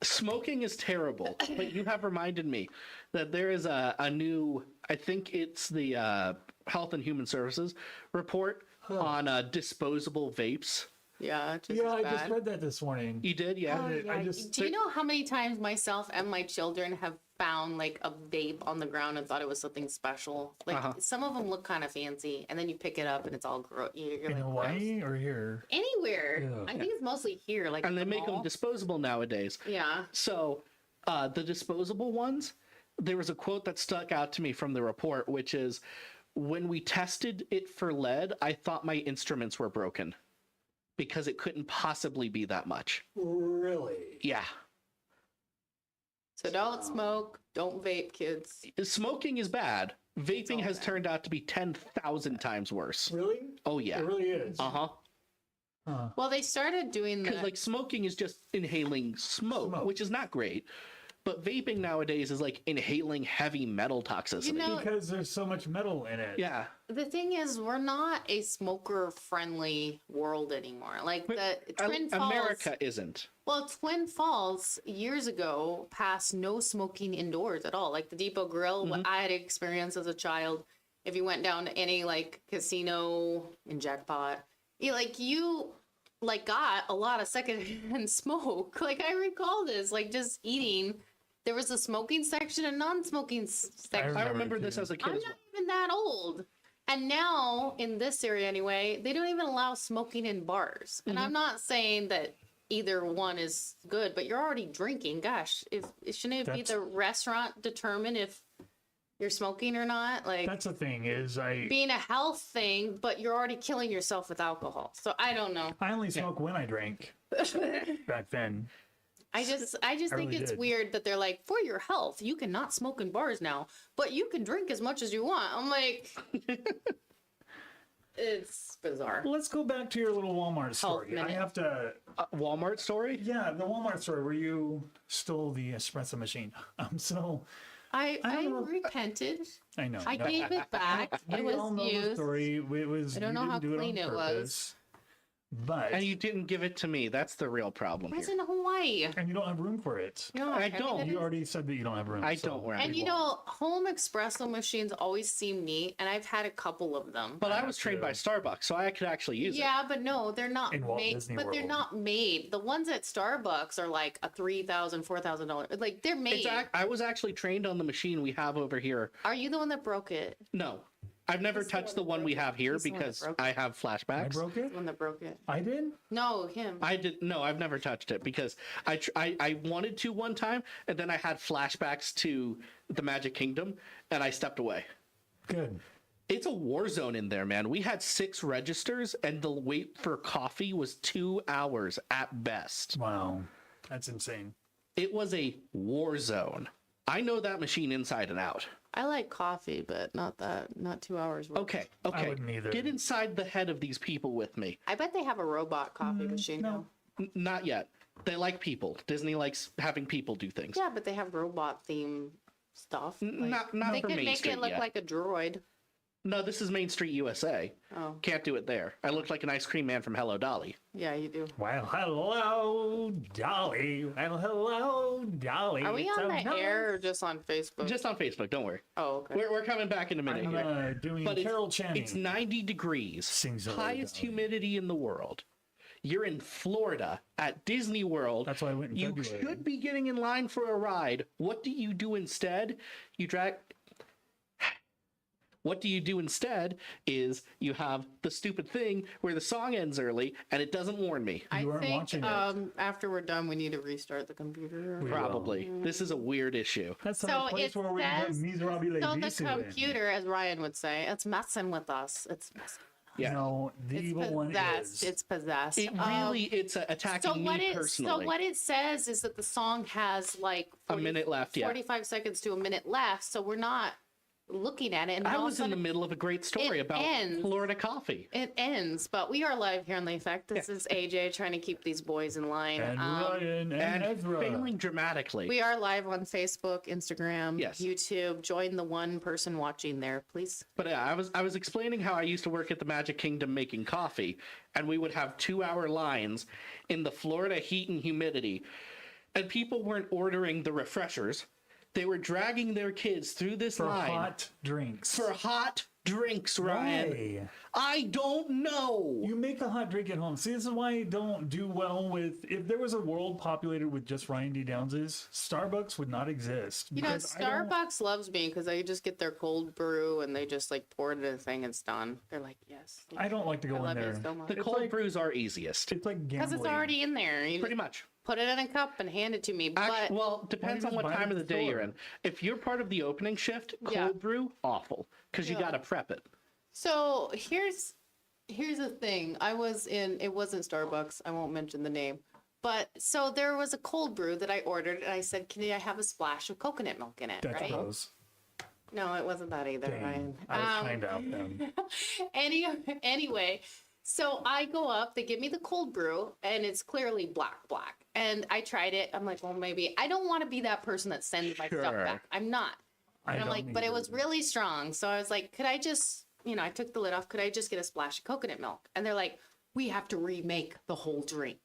C: smoking is terrible, but you have reminded me that there is a new, I think it's the Health and Human Services report on disposable vapes
A: Yeah, just
B: Yeah,
A: as
B: I
A: bad.
B: just read that this morning.
C: You did? Yeah.
A: Oh, yeah. Do you know how many times myself and my children have found like a vape on the ground and thought it was something special? Like some of them look kind of fancy, and then you pick it up and it's all gross. You're
B: In
A: like,
B: Hawaii or here?
A: anywhere.
B: Yeah.
A: I think it's mostly here. Like,
C: And they
A: the
C: make them
A: mall.
C: disposable nowadays.
A: Yeah.
C: So the disposable ones, there was a quote that stuck out to me from the report, which is, when we tested it for lead, I thought my instruments were broken because it couldn't possibly be that much.
B: Really?
C: Yeah.
A: So don't smoke. Don't vape, kids.
C: Smoking is bad. Vaping
A: all
C: has
A: bad.
C: turned out to be 10,000 times worse.
B: Really?
C: Oh, yeah.
B: It really is.
C: Uh-huh.
B: Huh.
A: Well, they started doing
C: Because,
A: that.
C: like, smoking is just inhaling smoke, which is not great. But vaping nowadays is like inhaling heavy metal toxicity.
A: You know,
B: Because there's so much metal in it.
C: yeah.
A: the thing is, we're not a smoker-friendly world anymore. Like the Twin Falls.
C: America isn't.
A: Well, Twin Falls years ago passed no smoking indoors at all. Like the Depot Grill, what I had experienced as a child. If you went down to any like casino in Jackpot, you got a lot of secondhand smoke. Like I recall this, like just eating. There was a smoking section and non-smoking section.
C: I remember this as a kid
A: I'm
C: as
A: not
C: well.
A: even that old. And now, in this area anyway, they don't even allow smoking in bars. And I'm not saying that either one is good, but you're already drinking. Gosh, shouldn't it be the restaurant determine if you're smoking or not? Like,
B: That's the thing
A: being a health thing, but you're already killing yourself with alcohol. So I don't know.
B: I only smoke when I drank back then.
A: I just think
B: really
A: it's
B: did.
A: weird that they're like, for your health, you cannot smoke in bars now, but you can drink as much as you want. I'm like, it's bizarre.
B: Well, let's go back to your little Walmart story. I
A: minute.
B: have to.
C: Walmart story?
B: Yeah, the Walmart story where you stole the espresso machine. So
A: I
B: don't know.
A: repented.
B: I know.
A: I gave it back. It
B: We all
A: was
B: know the
A: used.
B: story. It was.
A: I don't
B: you
A: know
B: didn't
A: how
B: do
A: clean
B: it
A: it
B: on
A: was.
B: purpose, But
C: And you didn't give it to me. That's the real problem
A: I was
C: here.
A: in Hawaii.
B: and you don't have room for it.
A: You know how
C: I
A: heavy
C: don't.
A: that
B: You
A: is?
B: already said that you don't have room.
C: I
B: so-
C: don't wear
A: And
C: any.
A: you know, home espresso machines always seem neat, and I've had a couple of them.
C: But I was trained by Starbucks, so I could actually use it.
A: Yeah, but no, they're not
B: In Walt
A: made.
B: Disney
A: But they're
B: World.
A: not made. The ones at Starbucks are like a $3,000, $4,000. Like they're made.
C: I was actually trained on the machine we have over here.
A: Are you the one that broke it?
C: No, I've never touched the one we have here
A: He's the one that
C: because
A: broke
C: I have
B: I
C: flashbacks.
B: broke it.
A: The one that broke it?
B: I did.
A: No, him.
C: I've never touched it because I wanted to one time, and then I had flashbacks to the Magic Kingdom, and I stepped away.
B: Good.
C: It's a war zone in there, man. We had 6 registers, and the wait for coffee was 2 hours at best.
B: Wow, that's insane.
C: It was a war zone. I know that machine inside and out.
A: I like coffee, but not 2 hours worth.
C: Okay.
B: I wouldn't either.
C: Get inside the head of these people with me.
A: I bet they have a robot coffee machine now.
C: Not yet. They like people. Disney likes having people do things.
A: Yeah, but they have robot theme stuff.
C: Not
A: They
C: for
A: could
C: Main
A: make
C: Street
A: it look
C: yet.
A: like a droid.
C: No, this is Main Street USA.
A: Oh,
C: Can't do it there. I look like an ice cream man from Hello Dolly.
A: yeah, you do.
B: Well, hello, Dolly. Well, hello, Dolly.
A: Are we
B: It's
A: on
B: so
A: the
B: nice.
A: air or just on Facebook?
C: Just on Facebook, don't worry.
A: Oh, okay.
C: We're coming back in a minute
B: I'm
C: here.
B: doing
C: But
B: Carol Channing.
C: it's 90 degrees.
B: Sings Hello
C: Highest
B: Dolly.
C: humidity in the world. You're in Florida at Disney World.
B: That's why I went in
C: You
B: February.
C: should be getting in line for a ride. What do you do instead? What do you do instead is you have the stupid thing where the song ends early and it doesn't warn me.
A: I
B: You weren't
A: think
B: watching it.
A: after we're done, we need to restart the computer.
B: We-
C: Probably. This is a weird issue.
B: That's the
A: So
B: place
A: it
B: where we get
A: says-
B: miserable
A: So the
B: ladies in.
A: computer, as Ryan would say, it's messing with us. It's messing.
C: Yeah.
B: No, the
A: It's
B: evil one
A: possessed.
B: is.
A: It's possessed.
C: It really, it's attacking
A: so what
C: me
A: it
C: personally.
A: so what it says is that the song has like
C: A minute left, yeah.
A: 45 seconds to a minute left. So we're not looking at it. And
C: I
A: all of a
C: was in the
A: sudden
C: middle of a great story
A: it
C: about
A: ends.
C: Florida coffee.
A: it ends. But we are live here on The Effect. This is AJ trying to keep these boys in line.
B: And Ryan and
C: And
B: Ezra.
C: failing dramatically.
A: We are live on Facebook, Instagram,
C: Yes.
A: YouTube. Join the one person watching there, please.
C: But yeah, I was explaining how I used to work at the Magic Kingdom making coffee, and we would have 2-hour lines in the Florida heat and humidity, and people weren't ordering the refreshers. They were dragging their kids through this
B: for
C: line
B: hot drinks.
C: for hot drinks, Ryan.
B: Why?
C: I don't know.
B: You make a hot drink at home. See, this is why I don't do well with. If there was a world populated with just Ryan D. Downses, Starbucks would not exist.
A: You know, Starbucks loves me because I just get their cold brew and they just like pour it in a thing and it's done. They're like, yes.
B: I don't like to go in there.
C: The cold brews are easiest.
B: It's like gambling.
A: Because it's already in there. You
C: Pretty much.
A: put it in a cup and hand it to me. But
C: well, depends on what time of the day you're in. If you're part of the opening shift, cold brew, awful, because you got to prep it.
A: So here's the thing. I was in, it wasn't Starbucks. I won't mention the name. But so there was a cold brew that I ordered and I said, can I have a splash of coconut milk in it?
B: That's
A: right?
B: gross.
A: No, it wasn't that either,
B: Dang.
A: Ryan.
B: I was trying to out them.
A: Anyway, so I go up, they give me the cold brew, and it's clearly black. And I tried it. I'm like, well, maybe I don't want to be that person that sends my stuff back. I'm not. And I'm like, but it was really strong. So I was like, could I just, I took the lid off. Could I just get a splash of coconut milk? And they're like, we have to remake the whole drink.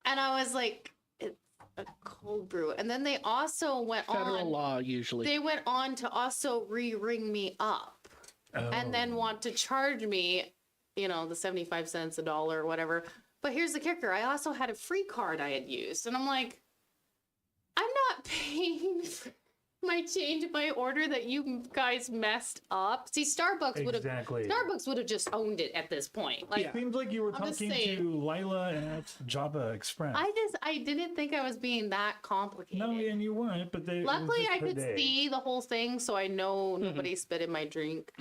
A: And I was like, it's a cold brew. And then they also went on.
C: Federal law, usually.
A: They went on to also ring me up. And then want to charge me, the 75 cents, $1, or whatever. But here's the kicker. I also had a free card I had used. And I'm like, I'm not paying for my change of my order that you guys messed up. See, Starbucks would have just owned it at this point. Like,
B: it seems like you were talking to Lila at Java Express.
A: I didn't think I was being that complicated.
B: No, and you weren't, but
A: luckily I could see the whole thing, so I know nobody spit in my drink.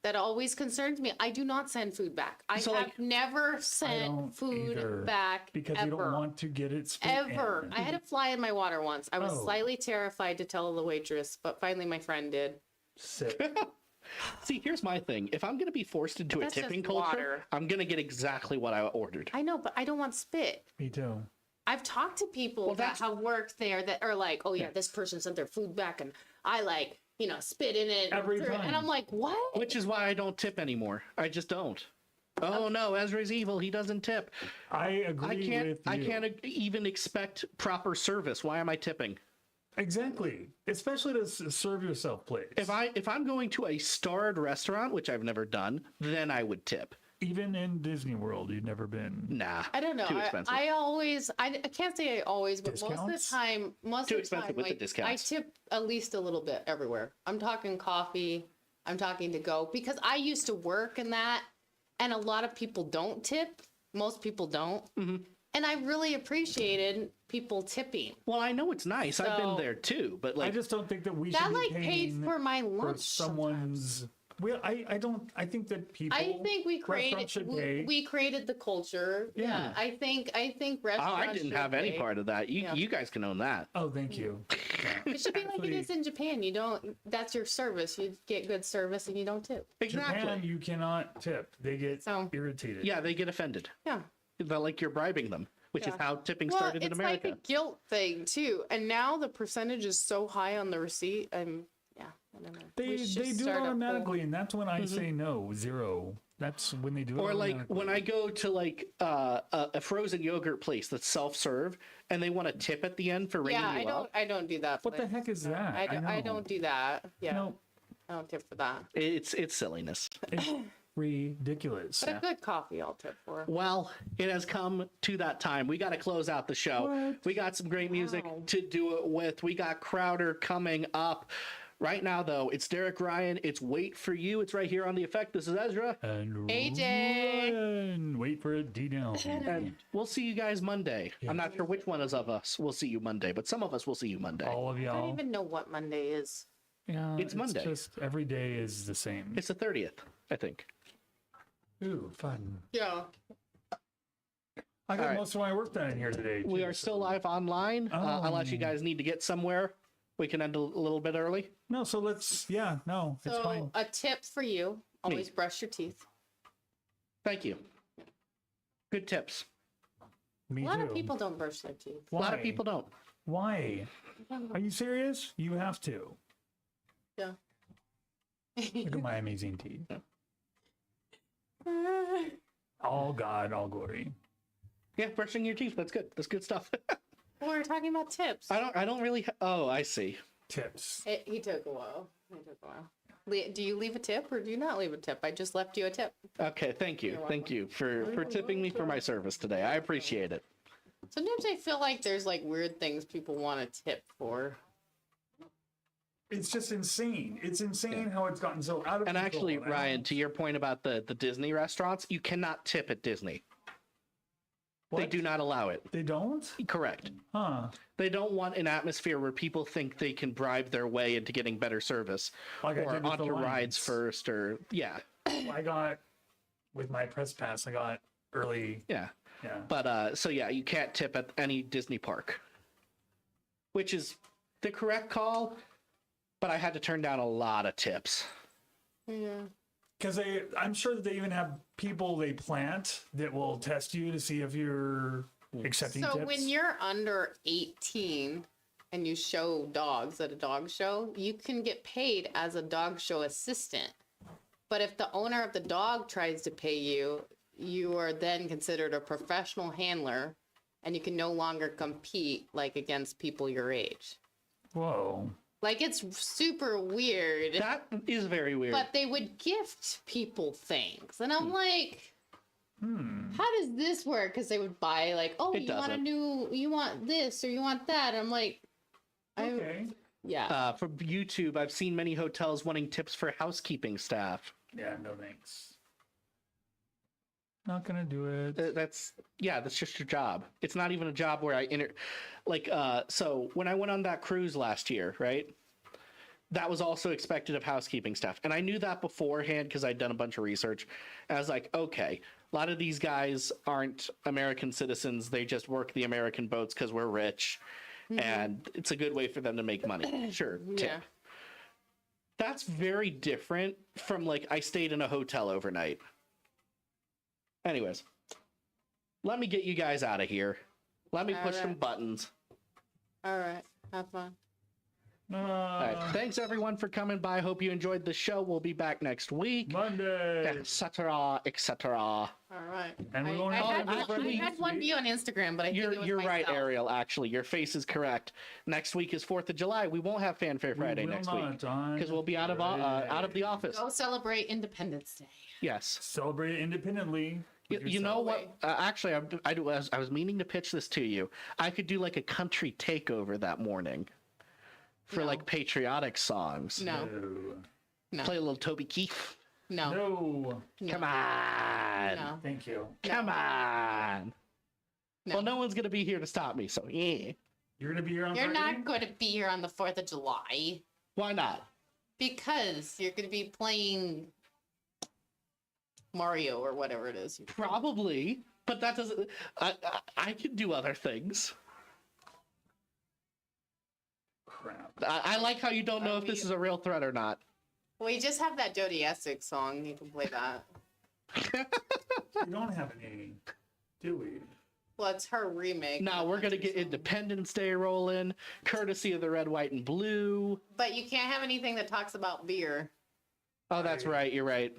A: That always concerns me. I do not send food back. I have never sent food back
B: because you don't want to get it spit
A: ever. I had a fly in my water once. I was slightly terrified to tell the waitress, but finally my friend did.
B: Sick.
C: See, here's my thing. If I'm going to be forced into a tipping culture, I'm going to get exactly what I ordered.
A: I know, but I don't want spit.
B: Me too.
A: I've talked to people that have worked there that are like, oh yeah, this person sent their food back and I spit in it.
B: Every time.
A: And I'm like, what?
C: Which is why I don't tip anymore. I just don't. Oh no, Ezra's evil. He doesn't tip.
B: I agree with you.
C: I can't even expect proper service. Why am I tipping?
B: Exactly. Especially to serve yourself, please.
C: If I'm going to a starred restaurant, which I've never done, then I would tip.
B: Even in Disney World, you've never been.
C: Nah.
A: I don't know.
C: Too expensive.
A: I can't say I always, but
B: Discounts?
A: most of the time,
C: with the discounts.
A: I tip at least a little bit everywhere. I'm talking coffee. I'm talking to go because I used to work in that, and a lot of people don't tip. Most people don't. Mm-hmm. And I really appreciated people tipping.
C: Well, I know it's nice. I've been there too, but
B: I just don't think that we should be paying
A: paid for my lunch.
B: For someone's. Well, I don't. I think that people.
A: I think we created the culture. Yeah. I think restaurants.
C: Oh, I didn't have any part of that. You guys can own that.
B: Oh, thank you. Yeah.
A: It should be like it is in Japan. You don't. That's your service. You get good service and you don't tip.
C: Exactly.
B: Japan, you cannot tip. They get irritated.
C: Yeah, they get offended.
A: Yeah.
C: They're like you're bribing them, which is how tipping started in America.
A: It's like a guilt thing too. And now the percentage is so high on the receipt. I don't know.
B: They do it automatically, and that's when I say no, 0. That's when they do it.
C: Or like when I go to a frozen yogurt place that's self-serve, and they want to tip at the end for ringing you up.
A: I don't do that.
B: What the heck is that?
A: I don't do that. Yeah. No. I don't tip for that.
C: It's silliness.
B: It's ridiculous.
A: But a good coffee I'll tip for.
C: Well, it has come to that time. We got to close out the show.
B: What?
C: We got some great music to do it with. We got Crowder coming up. Right now, though, it's Derek Ryan. It's Wait For You. It's right here on The Effect. This is Ezra.
B: And
A: AJ.
B: Ryan. Wait for it, D-down.
C: And we'll see you guys Monday. Yeah. I'm not sure which one of us will see you Monday, but some of us will see you Monday.
B: All of y'all.
A: I don't even know what Monday is.
B: Yeah,
C: it's Monday.
B: Just every day is the same.
C: It's the 30th, I think.
B: Ooh, fun.
A: Yeah.
B: I got most of my work done in here today.
C: We are still live online, unless you guys need to get somewhere. We can end a little bit early.
B: No, so let's, it's fine.
A: A tip for you, always brush your teeth.
C: Thank you. Good tips.
B: Me too.
A: A lot of people don't brush their teeth.
C: Why? A lot of people don't.
B: Why? Are you serious? You have to.
A: Yeah.
B: Look at my amazing teeth. All God, all glory.
C: Yeah, brushing your teeth. That's good. That's good stuff.
A: We're talking about tips.
C: I don't really. Oh, I see.
B: Tips.
A: He took a while. Do you leave a tip or do you not leave a tip? I just left you a tip.
C: Okay, thank you. Thank you for tipping me for my service today. I appreciate it.
A: Sometimes I feel like there's like weird things people want to tip for.
B: It's just insane. It's insane how it's gotten so out of
C: And
B: control.
C: actually, Ryan, to your point about the Disney restaurants, you cannot tip at Disney.
B: What?
C: They do not allow it.
B: They don't?
C: Correct.
B: Huh.
C: They don't want an atmosphere where people think they can bribe their way into getting better service.
B: Like I
C: or
B: did with
C: onto
B: the
C: rides
B: Lions.
C: first, or yeah.
B: I got, with my press pass, I got early.
C: Yeah.
B: Yeah.
C: But so yeah, you can't tip at any Disney park. Which is the correct call, but I had to turn down a lot of tips.
A: Yeah.
B: Because I'm sure that they even have people they plant that will test you to see if you're accepting
A: So
B: tips.
A: when you're under 18 and you show dogs at a dog show, you can get paid as a dog show assistant. But if the owner of the dog tries to pay you, you are then considered a professional handler and you can no longer compete like against people your age.
B: Whoa.
A: Like it's super weird.
C: That is very weird.
A: But they would gift people things. And I'm like, how does this work? Because they would buy like, oh,
C: It
A: you want a
C: doesn't.
A: you want this or you want that. I'm like,
B: Okay.
A: yeah.
C: For YouTube, I've seen many hotels wanting tips for housekeeping staff.
B: Yeah, no thanks. Not gonna do it.
C: That's just your job. It's not even a job where so when I went on that cruise last year, right? That was also expected of housekeeping staff. And I knew that beforehand because I'd done a bunch of research. And I was like, okay, a lot of these guys aren't American citizens. They just work the American boats because we're rich. And it's a good way for them to make money. Sure, tip.
A: Yeah.
C: That's very different from like I stayed in a hotel overnight. Anyways, let me get you guys out of here. Let me push some
A: Alright.
C: buttons.
A: All right. Have fun.
C: All right. Thanks everyone for coming by. Hope you enjoyed the show. We'll be back next week,
B: Monday.
C: etc., etc.
A: All right.
B: And we
A: I,
B: won't
A: I,
B: have
A: had,
C: actually-
A: I had one view on Instagram, but I think it was
C: You're right,
A: myself.
C: Ariel. Actually, your face is correct. Next week is 4th of July. We won't have Fanfare Friday next week because we'll be out of the office.
A: Go celebrate Independence Day.
C: Yes.
B: Celebrate it independently.
C: You know what? Actually, I was meaning to pitch this to you. I could do like a country takeover that morning for
A: No.
C: like patriotic songs.
A: No. No.
C: Play a little Toby Keith.
A: No.
B: No.
C: Come on.
A: No.
B: Thank you.
C: Come on.
A: No.
C: Well, no one's going to be here to stop me, so yeah.
B: You're gonna be here on
A: You're
B: Friday?
A: not going to be here on the 4th of July
C: Why not?
A: because you're going to be playing Mario or whatever it is.
C: Probably, but that doesn't. I can do other things.
B: Crap.
C: I like how you don't know if this is a real threat or not.
A: We just have that Jody Essex song. You can play that.
B: We don't have any, do we?
A: Well, it's her remake.
C: Now we're gonna get Independence Day rolling, courtesy of the Red, White, and Blue.
A: But you can't have anything that talks about beer.
C: Oh, that's right. You're right.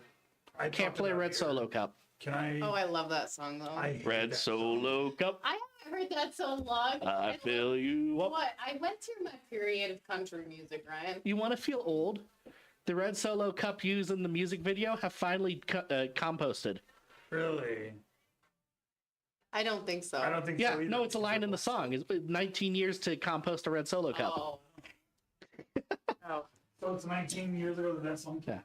B: I
C: Can't
B: talked
C: play
B: about
C: Red
B: beer.
C: Solo Cup.
B: Can I?
A: Oh, I love that song though.
B: I hate
C: Red
B: that
C: Solo Cup.
A: I haven't heard that so long.
C: I fill you up.
A: What? I went through my period of country music, Ryan.
C: You want to feel old? The Red Solo Cup used in the music video have finally composted.
B: Really?
A: I don't think so.
B: I don't think
C: Yeah,
B: so either.
C: no, it's a line in the song. It's been 19 years to compost a Red Solo Cup.
A: Oh. Oh.
B: So it's 19 years ago that song.
C: Yeah.